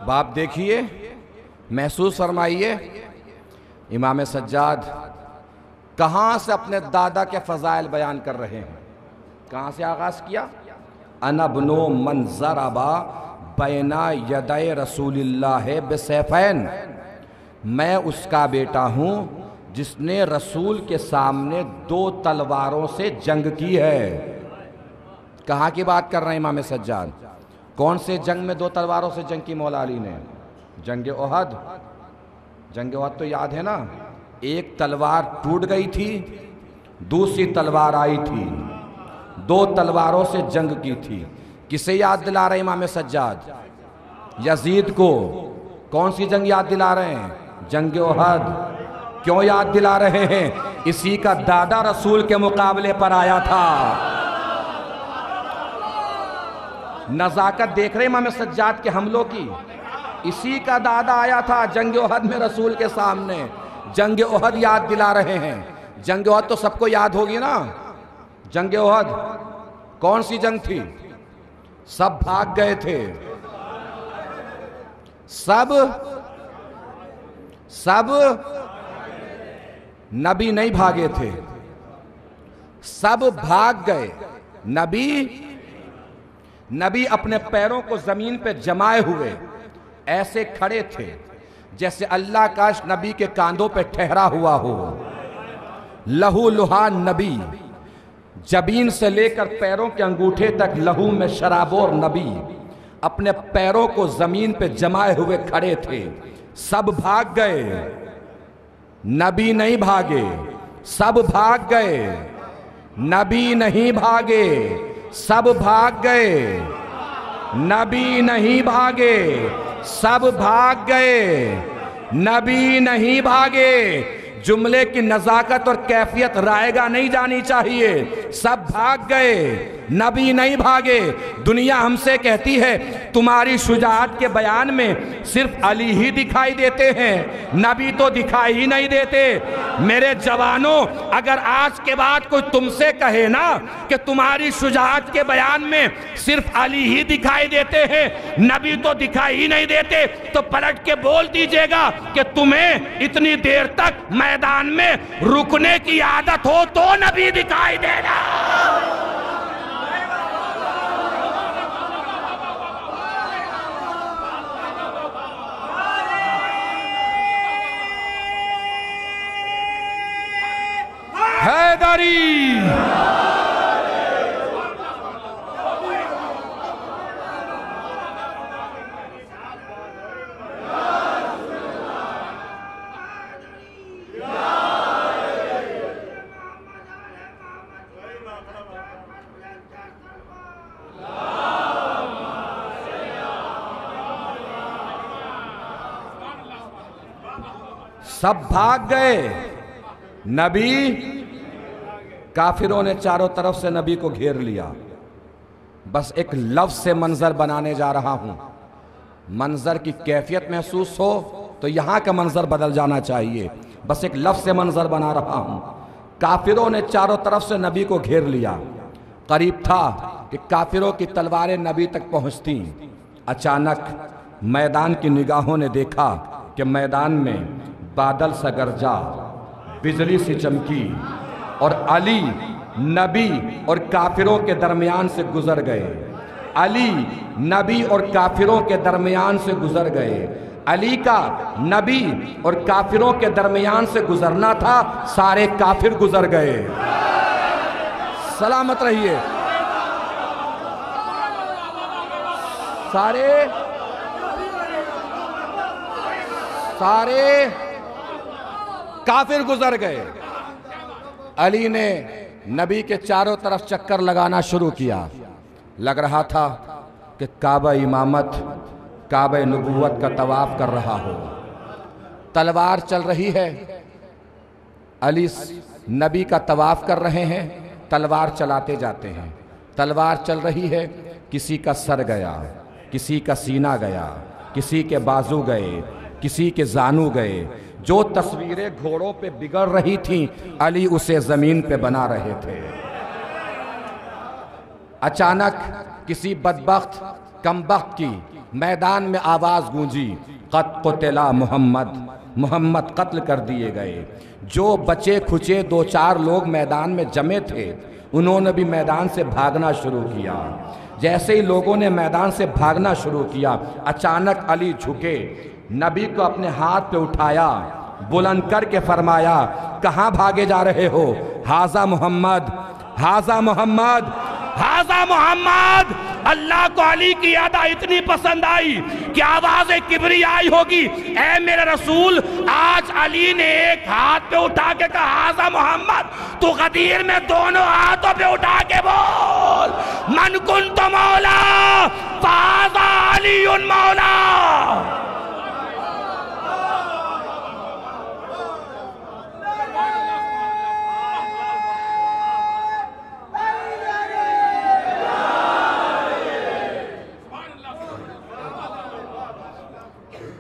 बाप देखिए, महसूस फरमाइए, इमाम सज्जाद कहां से अपने दादा के फजाइल बयान कर रहे हैं। कहां से आगाज किया? अनबनो मंजरबा बैना यदय रसूलिल्लाह बिसैफैन, मैं उसका बेटा हूं जिसने रसूल के सामने 2 तलवारों से जंग की है। कहां की बात कर रहे हैं इमाम सज्जाद? कौन से जंग में 2 तलवारों से जंग की मौला अली ने? जंग ओहद। जंग ओहद तो याद है ना, एक तलवार टूट गई थी, दूसरी तलवार आई थी, 2 तलवारों से जंग की थी। किसे याद दिला रहे इमाम सज्जाद? यजीद को। कौन सी जंग याद दिला रहे हैं? जंग ओहद। क्यों याद दिला रहे हैं? इसी का दादा रसूल के मुकाबले पर आया था। नजाकत देख रहे इमाम सज्जाद के हमलों की। इसी का दादा आया था जंग ओहद में रसूल के सामने। जंग ओहद याद दिला रहे हैं। जंग ओहद तो सबको याद होगी ना। जंग ओहद कौन सी जंग थी? सब भाग गए थे। सब नबी नहीं भागे थे, सब भाग गए। नबी अपने पैरों को जमीन पे जमाए हुए ऐसे खड़े थे जैसे अल्लाह का नबी के कांधों पे ठहरा हुआ हो। लहू लुहान नबी, जबीन से लेकर पैरों के अंगूठे तक लहू में शराबोर नबी अपने पैरों को जमीन पे जमाए हुए खड़े थे। सब भाग गए, नबी नहीं भागे। सब भाग गए, नबी नहीं भागे। सब भाग गए, नबी नहीं भागे। सब भाग गए, नबी नहीं भागे। जुमले की नजाकत और कैफियत रायगा नहीं जानी चाहिए। सब भाग गए, नबी नहीं भागे। दुनिया हमसे कहती है तुम्हारी शुजाअत के बयान में सिर्फ अली ही दिखाई देते हैं, नबी तो दिखाई ही नहीं देते। मेरे जवानों, अगर आज के बाद कोई तुमसे कहे ना कि तुम्हारी शुजाअत के बयान में सिर्फ अली ही दिखाई देते हैं, नबी तो दिखाई ही नहीं देते, तो पलट के बोल दीजिएगा कि तुम्हें इतनी देर तक मैदान में रुकने की आदत हो तो नबी दिखाई देना। हैदरी सब भाग गए, नबी, काफिरों ने चारों तरफ से नबी को घेर लिया। बस एक लफ्ज से मंजर बनाने जा रहा हूं। मंजर की कैफियत महसूस हो तो यहाँ का मंजर बदल जाना चाहिए। बस एक लफ्ज़ से मंजर बना रहा हूँ। काफिरों ने चारों तरफ से नबी को घेर लिया। करीब था कि काफिरों की तलवारें नबी तक पहुँचती। अचानक मैदान की निगाहों ने देखा कि मैदान में बादल सा गरजा, बिजली सी चमकी और अली नबी और काफिरों के दरमियान से गुजर गए। अली नबी और काफिरों के दरमियान से गुजर गए। अली का नबी और काफिरों के दरमियान से गुजरना था, सारे काफिर गुजर गए। सलामत रहिए। सारे काफिर गुजर गए। अली ने नबी के चारों तरफ चक्कर लगाना शुरू किया। लग रहा था कि काबा इमामत, काबा नबूवत का तवाफ कर रहा हो। तलवार चल रही है, अली नबी का तवाफ कर रहे हैं, तलवार चलाते जाते हैं। तलवार चल रही है, किसी का सर गया, किसी का सीना गया, किसी के बाजू गए, किसी के जानू गए। जो तस्वीरें घोड़ों पे बिगड़ रही थीं, अली उसे जमीन पे बना रहे थे। अचानक किसी बदबख्त कमबख्त की मैदान में आवाज गूंजी, क़द क़ुतिला मोहम्मद, मोहम्मद कत्ल कर दिए गए। जो बचे खुचे दो चार लोग मैदान में जमे थे, उन्होंने भी मैदान से भागना शुरू किया। जैसे ही लोगों ने मैदान से भागना शुरू किया, अचानक अली झुके, नबी को अपने हाथ पे उठाया, बुलंद करके फरमाया, कहाँ भागे जा रहे हो? हाजा मोहम्मद, हाजा मोहम्मद, हाजा मोहम्मद। अल्लाह को अली की यादा इतनी पसंद आई कि आवाज किबरियाई होगी, ऐ मेरे रसूल, आज अली ने एक हाथ पे उठा के कहा हाजा मोहम्मद, तू गदीर में दोनों हाथों पे उठा के बोल, मन कुन तो मौला फाजा अली उन मौला।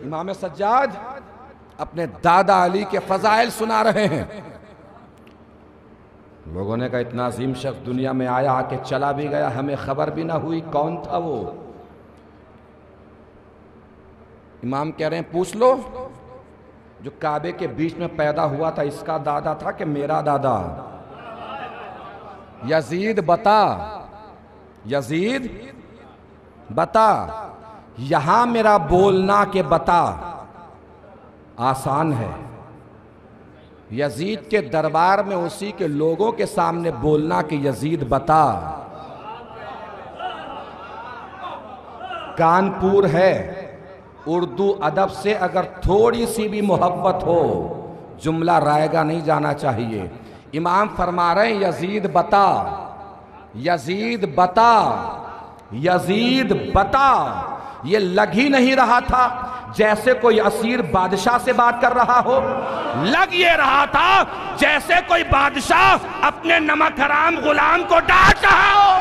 इमाम सज्जाद अपने दादा अली के फजाइल सुना रहे हैं। लोगों ने कहा इतना अजीम शख्स दुनिया में आया, आके चला भी गया, हमें खबर भी ना हुई, कौन था वो? इमाम कह रहे हैं पूछ लो, जो काबे के बीच में पैदा हुआ था, इसका दादा था कि मेरा दादा? यजीद बता, यजीद बता। यहां मेरा बोलना के बता आसान है, यजीद के दरबार में उसी के लोगों के सामने बोलना कि यजीद बता। कानपुर है, उर्दू अदब से अगर थोड़ी सी भी मोहब्बत हो, जुमला रायगा नहीं जाना चाहिए। इमाम फरमा रहे हैं यजीद बता, यजीद बता, यजीद बता। ये लग ही नहीं रहा था जैसे कोई असीर बादशाह से बात कर रहा हो, लग ये रहा था जैसे कोई बादशाह अपने नमक हराम गुलाम को डांट रहा हो।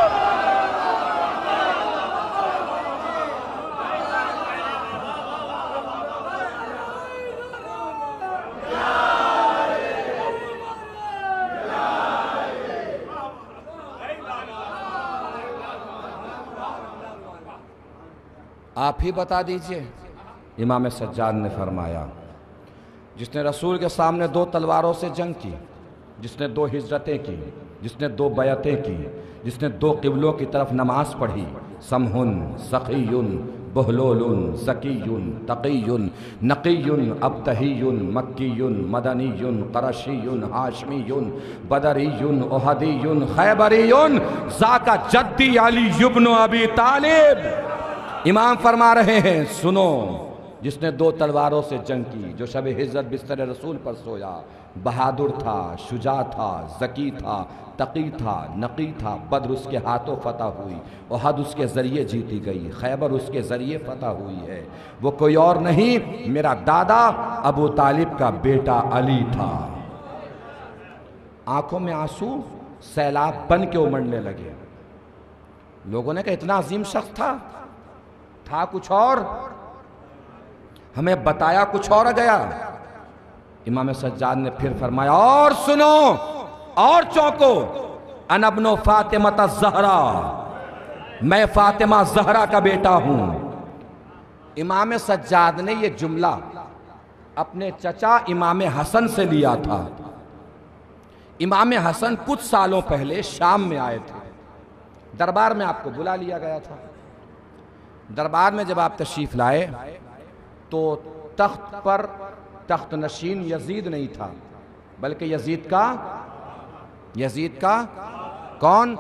आप ही बता दीजिए। इमाम सज्जाद ने फरमाया, जिसने रसूल के सामने दो तलवारों से जंग की, जिसने दो हिजरतें की, जिसने दो बैअतें की, जिसने दो किबलों की तरफ नमाज पढ़ी, समहुन सखीयुन बहलोलुन ज़कीयुन तक़ीयुन नक़ीयुन अबतहीयुन मक्कीयुन मदनीयुन क़रशीयुन हाशमीयुन बदरीयुन ओहदीयुन खैबरीयुन ज़ाका जद्दी अली इब्न अबी तालिब। इमाम फरमा रहे हैं सुनो, जिसने दो तलवारों से जंग की, जो शब हिज्जत बिस्तर रसूल पर सोया, बहादुर था, शुजा था, ज़की था, तकी था, नकी था। बद्र उसके हाथों फतह हुई, ओहद उसके ज़रिए जीती गई, खैबर उसके ज़रिए फतह हुई है। वो कोई और नहीं, मेरा दादा अबू तालिब का बेटा अली था। आंखों में आंसू सैलाब बन के उमड़ने लगे। लोगों ने कहा इतना अजीम शख्स था कुछ और, हमें बताया कुछ और गया। इमाम सज्जाद ने फिर फरमाया, और सुनो और चौंको, अनबनो फातिमा ज़हरा, मैं फातिमा ज़हरा का बेटा हूं। इमाम सज्जाद ने यह जुमला अपने चचा इमाम हसन से लिया था। इमाम हसन कुछ सालों पहले शाम में आए थे, दरबार में आपको बुला लिया गया था। दरबार में जब आप तशरीफ लाए तो तख्त पर तख्त नशीन यजीद नहीं था, बल्कि यजीद का कौन?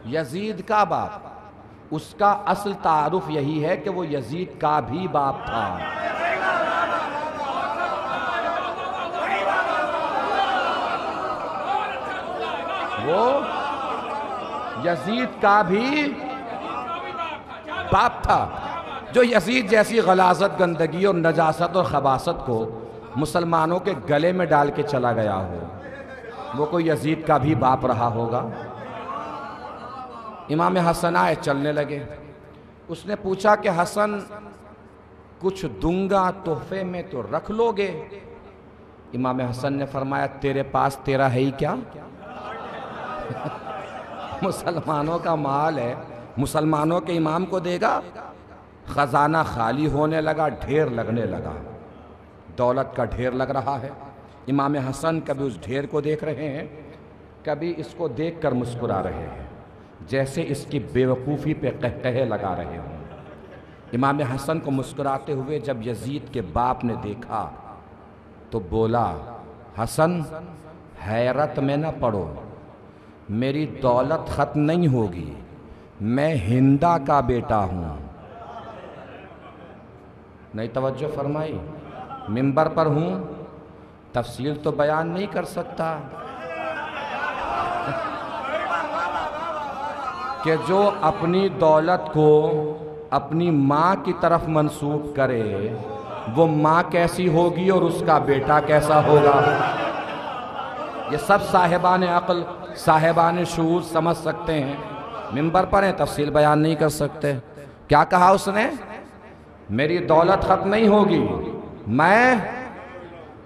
यजीद का बाप। उसका असल तारुफ यही है कि वो यजीद का भी बाप था। वो यजीद का भी बाप था। जो यजीद जैसी गलाजत, गंदगी और नजासत और खबासत को मुसलमानों के गले में डाल के चला गया हो, वो कोई यजीद का भी बाप रहा होगा। इमाम हसन आए, चलने लगे। उसने पूछा कि हसन, कुछ दूंगा तोहफे में तो रख लोगे? इमाम हसन ने फरमाया, तेरे पास तेरा है ही क्या? मुसलमानों का माल है, मुसलमानों के इमाम को देगा? खजाना खाली होने लगा, ढेर लगने लगा, दौलत का ढेर लग रहा है। इमाम हसन कभी उस ढेर को देख रहे हैं, कभी इसको देखकर मुस्कुरा रहे हैं, जैसे इसकी बेवकूफ़ी पे कहकहे लगा रहे हों। इमाम हसन को मुस्कुराते हुए जब यजीद के बाप ने देखा तो बोला, हसन, हैरत में न पड़ो, मेरी दौलत ख़त्म नहीं होगी, मैं हिंदा का बेटा हूँ। नहीं तवज्जो फरमाई? मिंबर पर हूँ, तफसील तो बयान नहीं कर सकता कि जो अपनी दौलत को अपनी माँ की तरफ मंसूब करे, वो माँ कैसी होगी और उसका बेटा कैसा होगा। ये सब साहिबान अक्ल, साहिबान शऊर समझ सकते हैं। मिंबर पर हैं, तफसील बयान नहीं कर सकते। क्या कहा उसने? मेरी दौलत खत्म नहीं होगी,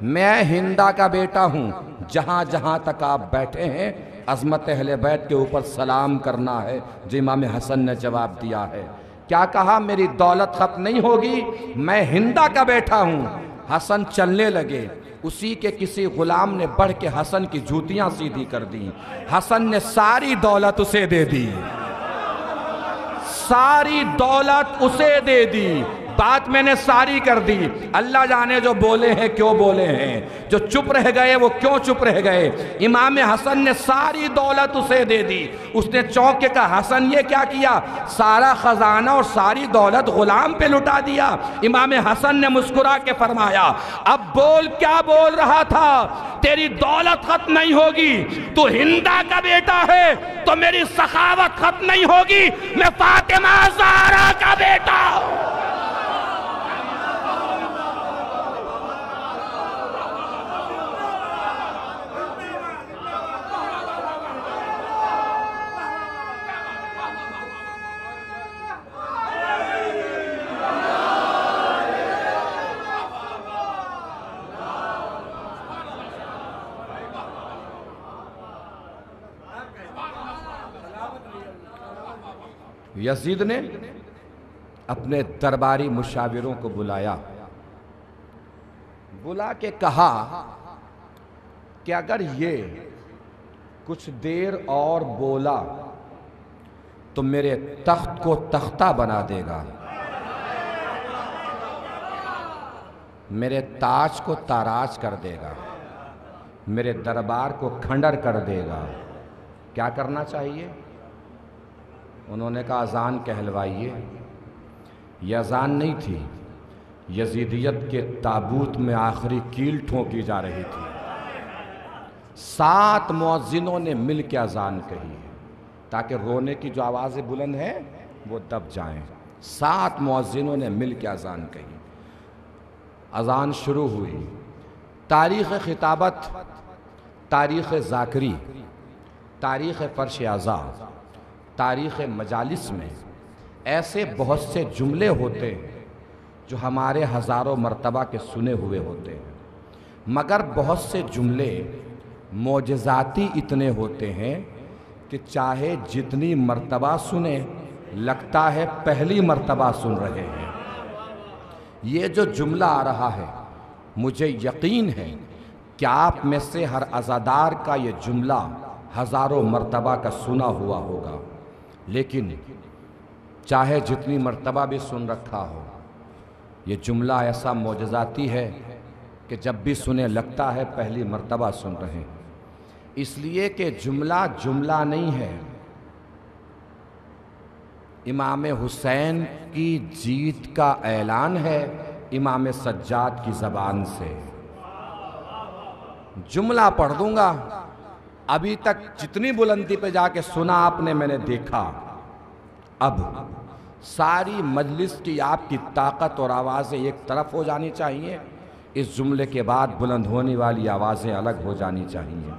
मैं हिंदा का बेटा हूँ। जहाँ जहाँ तक आप बैठे हैं, अज़मत अहले बैत के ऊपर सलाम करना है, जो इमाम हसन ने जवाब दिया है। क्या कहा? मेरी दौलत खत्म नहीं होगी, मैं हिंदा का बेटा हूँ। हसन चलने लगे। उसी के किसी गुलाम ने बढ़ के हसन की जूतियां सीधी कर दी। हसन ने सारी दौलत उसे दे दी, सारी दौलत उसे दे दी। बात मैंने सारी कर दी। अल्लाह जाने जो बोले हैं क्यों बोले हैं, जो चुप रह गए वो क्यों चुप रह गए। इमाम हसन ने सारी दौलत उसे दे दी। उसने चौंक के कहा, हसन ये क्या किया? सारा खजाना और सारी दौलत गुलाम पे लुटा दिया। इमाम हसन ने मुस्कुरा के फरमाया, अब बोल, क्या बोल रहा था? तेरी दौलत खत्म नहीं होगी, तू हिंदा का बेटा है, तो मेरी सखावत खत्म नहीं होगी, मैं फातिमा ज़हरा का बेटा हूं। यजीद ने अपने दरबारी मुशाविरों को बुलाया, बुला के कहा कि अगर ये कुछ देर और बोला तो मेरे तख्त को तख्ता बना देगा, मेरे ताज को ताराज कर देगा, मेरे दरबार को खंडर कर देगा। क्या करना चाहिए? उन्होंने कहा, अजान कहलवाइए। यह अजान नहीं थी, यजीदियत के ताबूत में आखिरी कील ठोंकी जा रही थी। 7 मुअज्जिनों ने मिल के अजान कही है, ताकि रोने की जो आवाज़ें बुलंद हैं वो दब जाएं। 7 मुअज्जिनों ने मिल के अजान कही। अजान शुरू हुई। तारीख़ खिताबत, तारीख़ ज़ाकरी, तारीख़ फ़र्श आज़ा, तारीख़ मजालिस में ऐसे बहुत से जुमले होते हैं जो हमारे हज़ारों मर्तबा के सुने हुए होते हैं, मगर बहुत से जुमले मोजज़ाती इतने होते हैं कि चाहे जितनी मर्तबा सुने लगता है पहली मर्तबा सुन रहे हैं। ये जो जुमला आ रहा है, मुझे यकीन है कि आप में से हर अज़ादार का ये जुमला हज़ारों मर्तबा का सुना हुआ होगा, लेकिन चाहे जितनी मर्तबा भी सुन रखा हो, ये जुमला ऐसा मोजज़ाती है कि जब भी सुने लगता है पहली मर्तबा सुन रहे हैं। इसलिए कि जुमला जुमला नहीं है, इमाम हुसैन की जीत का ऐलान है इमाम सज्जाद की ज़बान से। जुमला पढ़ दूंगा, अभी तक जितनी बुलंदी पे जाके सुना आपने, मैंने देखा, अब सारी मजलिस की आपकी ताकत और आवाज़ें एक तरफ हो जानी चाहिए, इस जुमले के बाद बुलंद होने वाली आवाज़ें अलग हो जानी चाहिए।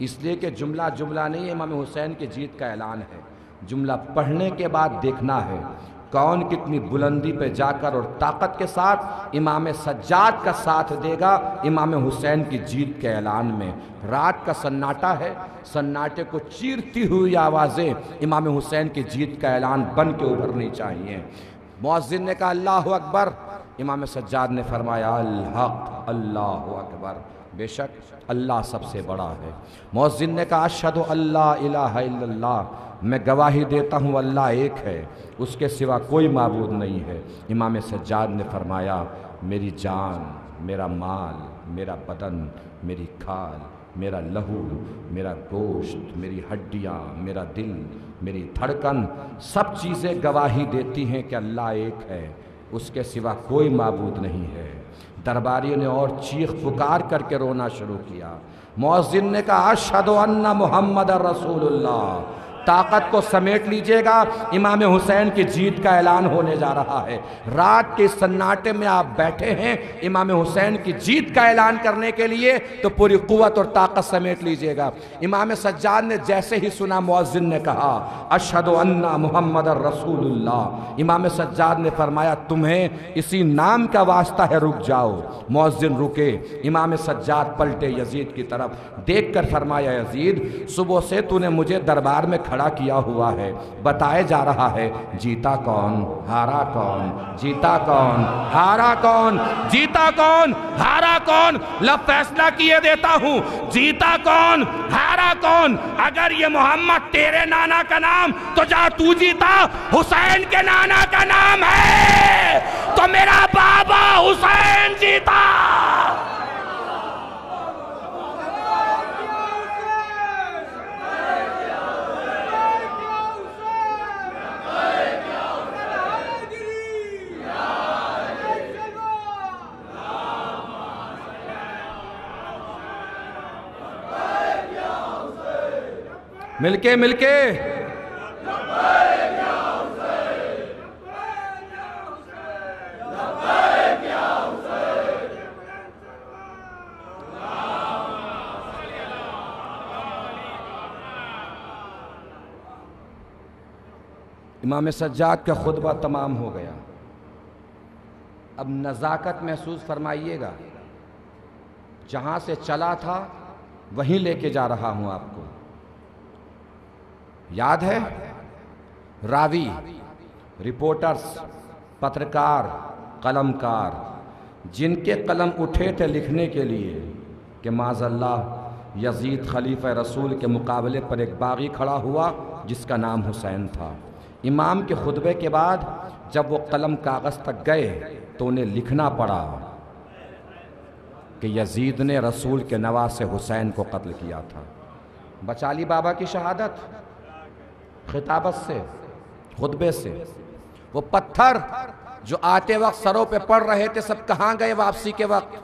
इसलिए कि जुमला जुमला नहीं है, इमाम हुसैन की जीत का ऐलान है। जुमला पढ़ने के बाद देखना है कौन कितनी बुलंदी पे जाकर और ताकत के साथ इमाम सज्जाद का साथ देगा इमाम हुसैन की जीत के ऐलान में। रात का सन्नाटा है, सन्नाटे को चीरती हुई आवाज़ें इमाम हुसैन की जीत का ऐलान बन के उभरनी चाहिए। मुअज्जिन ने कहा अल्लाहु अकबर, इमाम सज्जाद ने फरमाया अल हक अल्लाहु अकबर, बेशक अल्लाह सबसे बड़ा है। मुअज्जिन ने कहा अशहदु अल्ला इलाहा इल्लल्लाह, मैं गवाही देता हूँ अल्लाह एक है, उसके सिवा कोई माबूद नहीं है। इमाम सज्जाद ने फरमाया मेरी जान, मेरा माल, मेरा बदन, मेरी खाल, मेरा लहू, मेरा गोश्त, मेरी हड्डियाँ, मेरा दिल, मेरी धड़कन, सब चीज़ें गवाही देती हैं कि अल्लाह एक है, उसके सिवा कोई माबूद नहीं है। दरबारियों ने और चीख पुकार करके रोना शुरू किया। मुअज्जिन ने कहा अशहदु अन्ना मुहम्मद रसूलुल्लाह, ताकत को समेट लीजिएगा, इमाम हुसैन की जीत का ऐलान होने जा रहा है। रात के सन्नाटे में आप बैठे हैं इमाम हुसैन की जीत का ऐलान करने के लिए, तो पूरी कुव्वत और ताकत समेट लीजिएगा। इमाम सज्जाद ने जैसे ही सुना, मुअज्जिन ने कहा अशहदु अन्ना मुहम्मद रसूलुल्लाह, इमाम सज्जाद ने फरमाया तुम्हें इसी नाम का वास्ता है, रुक जाओ। मुअज्जिन रुके, इमाम सज्जाद पलटे यजीद की तरफ, देख कर फरमाया यजीद, सुबह से तूने मुझे दरबार में खड़ा किया हुआ है, बताए जा रहा है जीता कौन, हारा कौन, जीता कौन, हारा कौन, जीता कौन, हारा कौन, लब फैसला किए देता हूं, जीता कौन, हारा कौन। अगर ये मोहम्मद तेरे नाना का नाम, तो जा तू जीता, हुसैन के नाना का नाम है तो मेरा बाबा हुसैन जीता। मिलके मिलके इमाम सज्जाद का खुतबा तमाम हो गया। अब नज़ाकत महसूस फरमाइएगा, जहां से चला था वहीं लेके जा रहा हूं आपको। याद है रावी, रिपोर्टर्स, पत्रकार, कलमकार, जिनके कलम उठे थे लिखने के लिए कि माज़अल्लाह यजीद खलीफा रसूल के मुकाबले पर एक बागी खड़ा हुआ जिसका नाम हुसैन था। इमाम के खुतबे के बाद जब वो कलम कागज़ तक गए तो उन्हें लिखना पड़ा कि यजीद ने रसूल के नवासे हुसैन को कत्ल किया था। बचाली बाबा की शहादत खिताबत से, खुतबे से। वो पत्थर जो आते वक्त सरों पे पड़ रहे थे सब कहाँ गए वापसी के वक्त?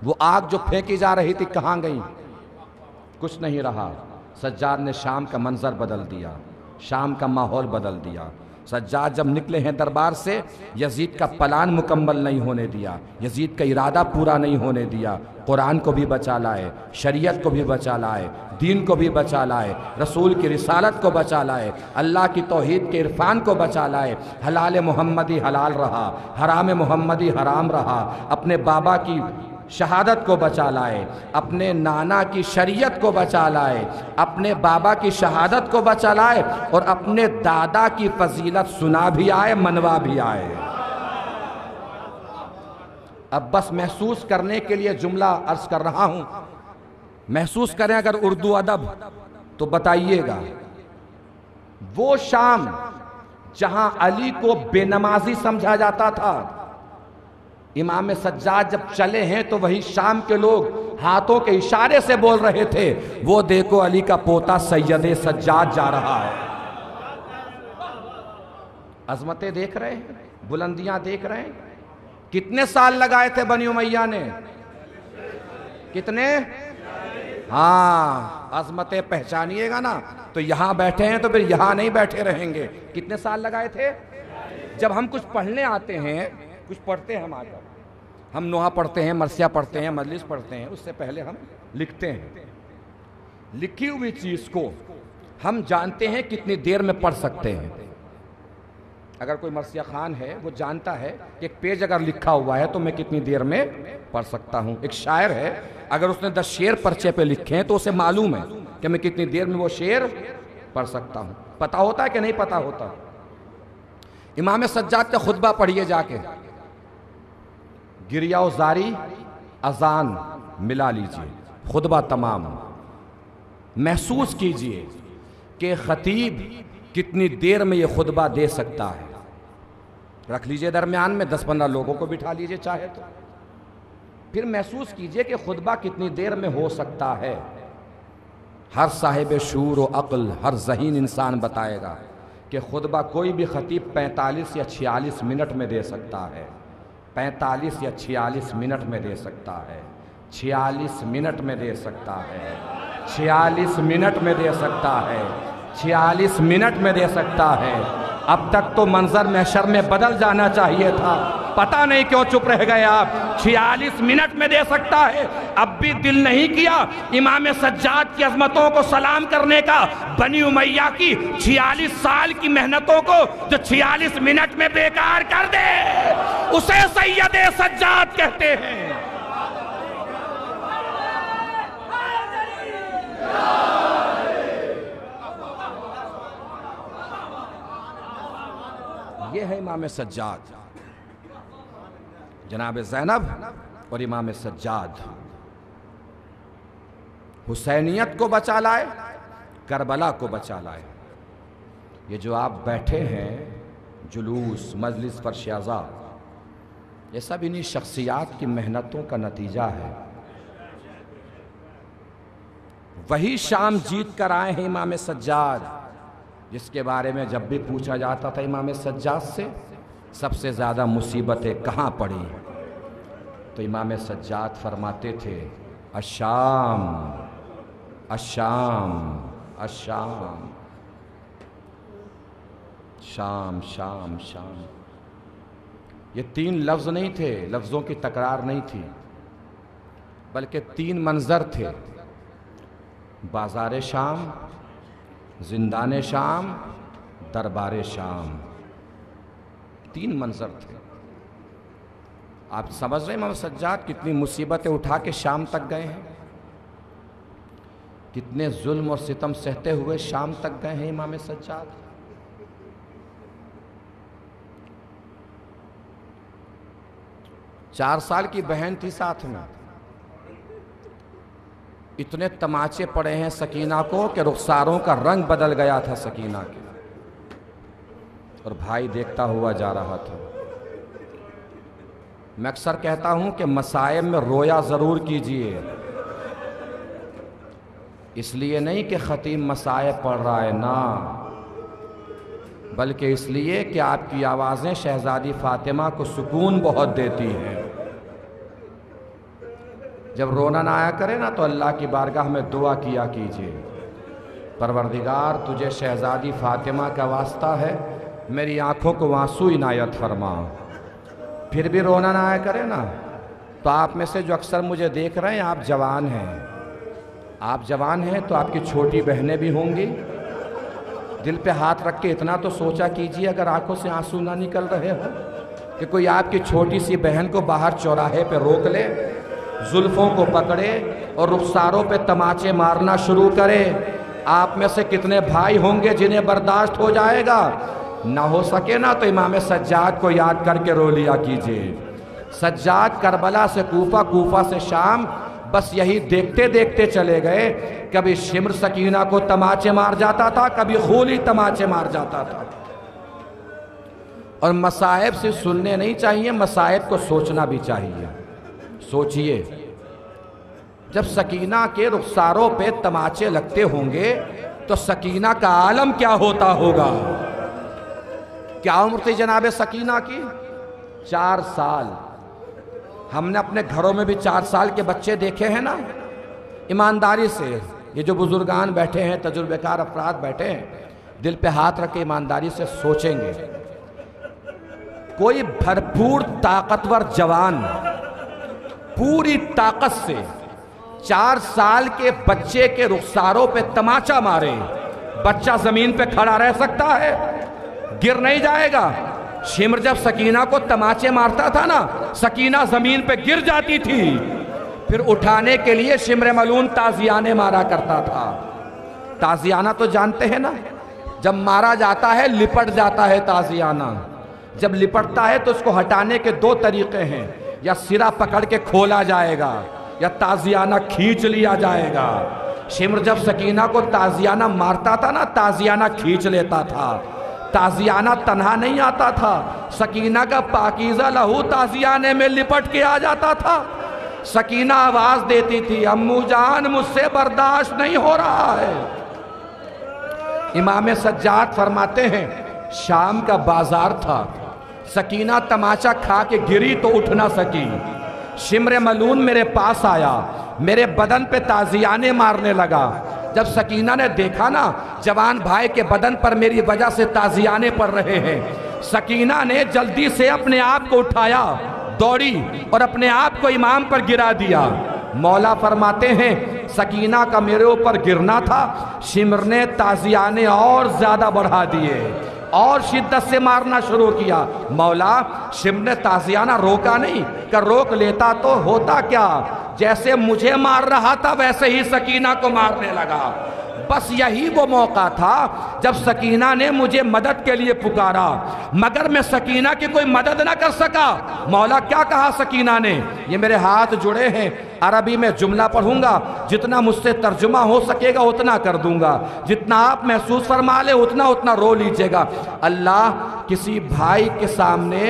वो आग जो फेंकी जा रही थी कहाँ गई? कुछ नहीं रहा। सज्जाद ने शाम का मंजर बदल दिया, शाम का माहौल बदल दिया। सज्जाद जब निकले हैं दरबार से, यजीद का प्लान मुकम्मल नहीं होने दिया, यजीद का इरादा पूरा नहीं होने दिया। कुरान को भी बचा लाए, शरीयत को भी बचा लाए, दीन को भी बचा लाए, रसूल की रिसालत को बचा लाए, अल्लाह की तौहीद के इरफान को बचा लाए। हलाल मोहम्मदी हलाल रहा, हराम मोहम्मदी हराम रहा। अपने बाबा की शहादत को बचा लाए, अपने नाना की शरीयत को बचा लाए, अपने बाबा की शहादत को बचा लाए, और अपने दादा की फजीलत सुना भी आए, मनवा भी आए। अब बस महसूस करने के लिए जुमला अर्ज कर रहा हूं, महसूस करें अगर उर्दू अदब तो बताइएगा। वो शाम जहां अली को बेनमाजी समझा जाता था, इमाम सज्जाद जब चले हैं तो वही शाम के लोग हाथों के इशारे से बोल रहे थे, वो देखो अली का पोता सैयद सज्जाद जा रहा है। अजमतें देख रहे हैं, बुलंदियां देख रहे हैं। कितने साल लगाए थे बनी उमैया ने? कितने? हाँ, अजमतें पहचानिएगा ना तो यहां बैठे हैं तो फिर यहां नहीं बैठे रहेंगे। कितने साल लगाए थे? जब हम कुछ पढ़ने आते हैं, कुछ पढ़ते हैं, हम आकर हम नोहा पढ़ते हैं, मरसिया पढ़ते हैं, मजलिस पढ़ते हैं, उससे पहले हम लिखते हैं। लिखी हुई चीज को हम जानते हैं कितनी देर में पढ़ सकते हैं। अगर कोई मरसिया खान है वो जानता है कि एक पेज अगर लिखा हुआ है तो मैं कितनी देर में पढ़ सकता हूं। एक शायर है, अगर उसने 10 शेर पर्चे पे लिखे हैं तो उसे मालूम है कि मैं कितनी देर में वो शेर पढ़ सकता हूं। पता होता है कि नहीं पता होता? इमाम सज्जाद का खुतबा पढ़िए जाके, गिरिया जारी अजान मिला लीजिए, खुतबा तमाम। महसूस कीजिए कि खतीब कितनी देर में ये खुतबा दे सकता है। रख लीजिए दरमियान में 10-15 लोगों को बिठा लीजिए चाहे तो, फिर महसूस कीजिए कि खुतबा कितनी देर में हो सकता है। हर साहिब शूर व अक्ल, हर ज़हीन इंसान बताएगा कि खुतबा कोई भी खतीब 45 या 46 मिनट में दे सकता है। 45 या 46 मिनट में दे सकता है, 46 मिनट में दे सकता है, 46 मिनट में दे सकता है, 46 मिनट में दे सकता है। अब तक तो मंजर महशर में बदल जाना चाहिए था, पता नहीं क्यों चुप रह गए आप। 46 मिनट में दे सकता है। अब भी दिल नहीं किया इमाम सज्जाद की अजमतों को सलाम करने का, बनी उमैया की 46 साल की मेहनतों को जो 46 मिनट में बेकार कर दे, उसे सैयद सज्जाद कहते हैं। ये है इमाम सज्जाद, जनाब ज़ैनब और इमाम सज्जाद। हुसैनियत को बचा लाए, करबला को बचा लाए। ये जो आप बैठे हैं जुलूस, मजलिस पर शाज़ा, ये सब इन्हीं शख्सियात की मेहनतों का नतीजा है। वही शाम जीत कर आए हैं इमाम सज्जाद, जिसके बारे में जब भी पूछा जाता था इमाम सज्जाद से सबसे ज़्यादा मुसीबतें कहाँ पड़ी, तो इमाम सज्जाद फरमाते थे अशाम अशाम अशाम, शाम शाम शाम। ये 3 लफ्ज़ नहीं थे, लफ्ज़ों की तकरार नहीं थी, बल्कि 3 मंजर थे। बाज़ार शाम, जिंदान शाम, दरबार शाम। 3 मंजर थे। आप समझ रहे हैं इमाम सज्जाद कितनी मुसीबतें उठा के शाम तक गए हैं, कितने जुल्म और सितम सहते हुए शाम तक गए हैं इमाम सज्जाद। चार साल की बहन थी साथ में, इतने तमाचे पड़े हैं सकीना को कि रुखसारों का रंग बदल गया था सकीना के, और भाई देखता हुआ जा रहा था। मैं अक्सर कहता हूं कि मसाइब में रोया ज़रूर कीजिए, इसलिए नहीं कि ख़तीब मसाइब पढ़ रहा है ना, बल्कि इसलिए कि आपकी आवाज़ें शहज़ादी फ़ातिमा को सुकून बहुत देती हैं। जब रोना ना आया करे ना तो अल्लाह की बारगाह में दुआ किया कीजिए, परवरदिगार तुझे शहज़ादी फ़ातिमा का वास्ता है, मेरी आंखों को आंसू इनायत फरमा। फिर भी रोना ना आया करे ना। तो आप में से जो अक्सर मुझे देख रहे हैं, आप जवान हैं, आप जवान हैं तो आपकी छोटी बहनें भी होंगी। दिल पे हाथ रख के इतना तो सोचा कीजिए, अगर आंखों से आंसू ना निकल रहे हो, कि कोई आपकी छोटी सी बहन को बाहर चौराहे पे रोक ले, जुल्फों को पकड़े और रुखसारों पे तमाचे मारना शुरू करे। आप में से कितने भाई होंगे जिन्हें बर्दाश्त हो जाएगा? ना हो सके ना तो इमाम सज्जाद को याद करके रो लिया कीजिए। सज्जाद करबला से कूफा, कूफा से शाम, बस यही देखते देखते चले गए। कभी शिम्र सकीना को तमाचे मार जाता था, कभी खूली तमाचे मार जाता था। और मसाइब से सुनने नहीं चाहिए, मसाइब को सोचना भी चाहिए। सोचिए, जब सकीना के रुखसारों पे तमाचे लगते होंगे तो सकीना का आलम क्या होता होगा? क्या उम्र थी जनाब सकीना की? 4 साल। हमने अपने घरों में भी 4 साल के बच्चे देखे हैं ना। ईमानदारी से, ये जो बुजुर्गान बैठे हैं, तजुर्बेकार अफराद बैठे हैं, दिल पे हाथ रख के ईमानदारी से सोचेंगे, कोई भरपूर ताकतवर जवान पूरी ताकत से 4 साल के बच्चे के रुखसारों पे तमाचा मारे, बच्चा जमीन पे खड़ा रह सकता है? गिर नहीं जाएगा? शिम्र जब सकीना को तमाचे मारता था ना, सकीना जमीन पे गिर जाती थी। फिर उठाने के लिए शिम्र मलून ताजियाने मारा करता था। ताजियाना तो जानते हैं ना, जब मारा जाता है लिपट जाता है ताजियाना। जब लिपटता है तो उसको हटाने के 2 तरीके हैं, या सिरा पकड़ के खोला जाएगा या ताजियाना खींच लिया जाएगा। शिम्र जब सकीना को ताजियाना मारता था ना, ताजियाना खींच लेता था। ताजियाना तन्हा नहीं आता था, सकीना का पाकीज़ा लहू ताजियाने में लिपट के आ जाता था। सकीना आवाज देती थी, अम्मू जान मुझसे बर्दाश्त नहीं हो रहा है। इमाम सज्जाद फरमाते हैं, शाम का बाजार था, सकीना तमाचा खा के गिरी तो उठ ना सकी। शिम्र मलून मेरे पास आया, मेरे बदन पे ताजियाने मारने लगा। जब सकीना ने देखा ना जवान भाई के बदन पर मेरी वजह से ताजियाने पड़ रहे हैं, सकीना ने जल्दी से अपने आप को उठाया, दौड़ी और अपने आप को इमाम पर गिरा दिया। मौला फरमाते हैं, सकीना का मेरे ऊपर गिरना था, शिम्र ने ताजियाने और ज्यादा बढ़ा दिए और शिद्दत से मारना शुरू किया। मौला, शिम्र ने ताजियाना रोका नहीं, कर रोक लेता तो होता क्या? जैसे मुझे मार रहा था वैसे ही सकीना को मारने लगा। बस यही वो मौका था जब सकीना ने मुझे मदद के लिए पुकारा, मगर मैं सकीना की कोई मदद ना कर सका। मौला क्या कहा सकीना ने? ये मेरे हाथ जुड़े हैं, अरबी में जुमला पढ़ूंगा, जितना मुझसे तर्जुमा हो सकेगा उतना कर दूंगा, जितना आप महसूस फरमा ले उतना उतना रो लीजिएगा। अल्लाह, किसी भाई के सामने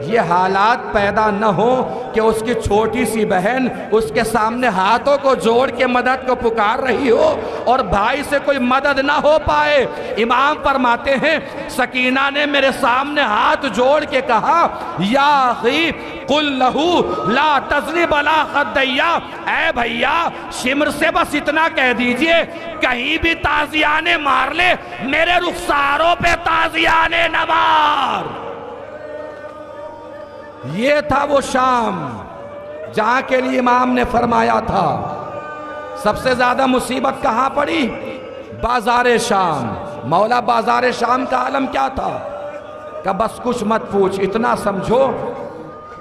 ये हालात पैदा न हो कि उसकी छोटी सी बहन उसके सामने हाथों को जोड़ के मदद को पुकार रही हो और भाई से कोई मदद ना हो पाए। इमाम फरमाते हैं, सकीना ने मेरे सामने हाथ जोड़ के कहा, या अखी कुल लहू ला तज़री बला खद्दैया, ऐ भैया शिम्र से बस इतना कह दीजिए, कहीं भी ताजियाने मार ले, मेरे रुखसारों पे ताजियाने न मार। ये था वो शाम जहां के लिए इमाम ने फरमाया था। सबसे ज्यादा मुसीबत कहां पड़ी? बाजार शाम। मौला, बाजार शाम का आलम क्या था? का बस कुछ मत पूछ, इतना समझो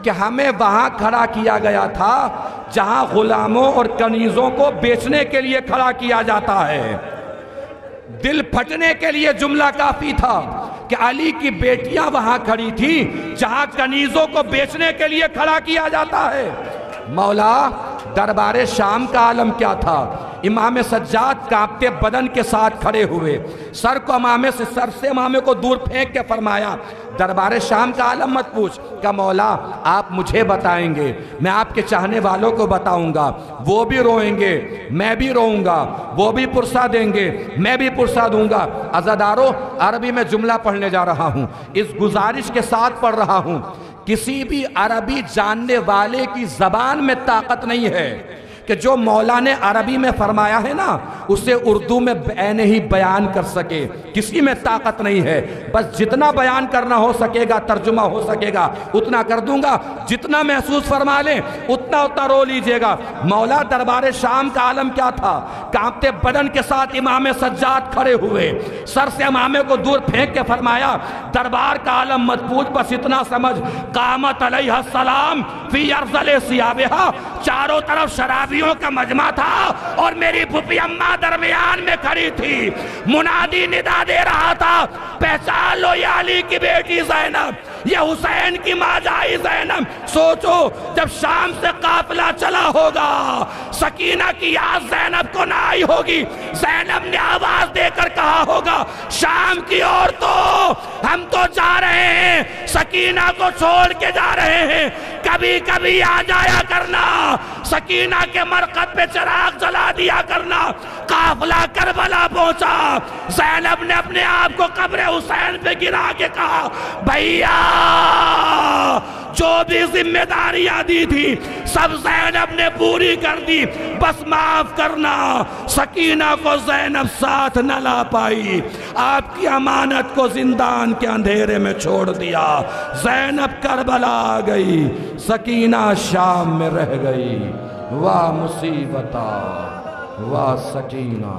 कि हमें वहां खड़ा किया गया था जहां गुलामों और कनीजों को बेचने के लिए खड़ा किया जाता है। दिल फटने के लिए जुमला काफी था कि अली की बेटियां वहां खड़ी थी जहां कनीजों को बेचने के लिए खड़ा किया जाता है। मौला, दरबारे शाम का आलम क्या था? इमाम सज्जाद कांपते बदन के साथ खड़े हुए, सर से इमामे को दूर फेंक के फरमाया, दरबारे शाम का आलम मत पूछ। का मौला, आप मुझे बताएंगे, मैं आपके चाहने वालों को बताऊंगा, वो भी रोएंगे, मैं भी रोऊंगा, वो भी पुरसा देंगे, मैं भी पुरसा दूंगा। अज़ादारों, अरबी में जुमला पढ़ने जा रहा हूं, इस गुजारिश के साथ पढ़ रहा हूं, किसी भी अरबी जानने वाले की जबान में ताकत नहीं है कि जो मौला ने अरबी में फरमाया है ना, उसे उर्दू में ऐने ही बयान कर सके। किसी में ताकत नहीं है, बस जितना बयान करना हो सकेगा, तर्जुमा हो सकेगा उतना कर दूंगा। जितना महसूस फरमा लें उतना उतना रो लीजिएगा। मौला दरबार शाम का आलम क्या था? कांपते बदन के साथ इमाम सज्जाद खड़े हुए, सर से इमामे को दूर फेंक के फरमाया, दरबार का आलम मत पूछ, बस इतना समझ, कामत अलैहिस्सलाम फी अरज़ल सियाबिहा, चारों तरफ शराबियों का मजमा था और मेरी फूफी अम्मा दरमियान में खड़ी थी। मुनादी निदा दे रहा था, पहचान लो ये अली की बेटी ज़ैनब, ये हुसैन की माजाई ज़ैनब। सोचो जब शाम से काफिला चला होगा, सकीना की याद ज़ैनब को ना आई होगी, ज़ैनब ने आवाज देकर कहा होगा, शाम की औरतों हम तो जा रहे हैं, सकीना को छोड़ के जा रहे हैं, कभी कभी आ जाया करना, सकीना के मरकत पे चिराग जला दिया करना। काफिला करबला पहुंचा, ज़ैनब ने अपने आप को कब्र हुसैन पे गिरा के कहा, भैया जो भी जिम्मेदारियां दी थी सब ज़ैनब ने पूरी कर दी, बस माफ करना। सकीना को ज़ैनब साथ न ला पाई, आपकी अमानत को जिंदान के अंधेरे में छोड़ दिया। ज़ैनब करबला आ गई, सकीना शाम में रह गई। वाह मुसीबता, वाह सकीना।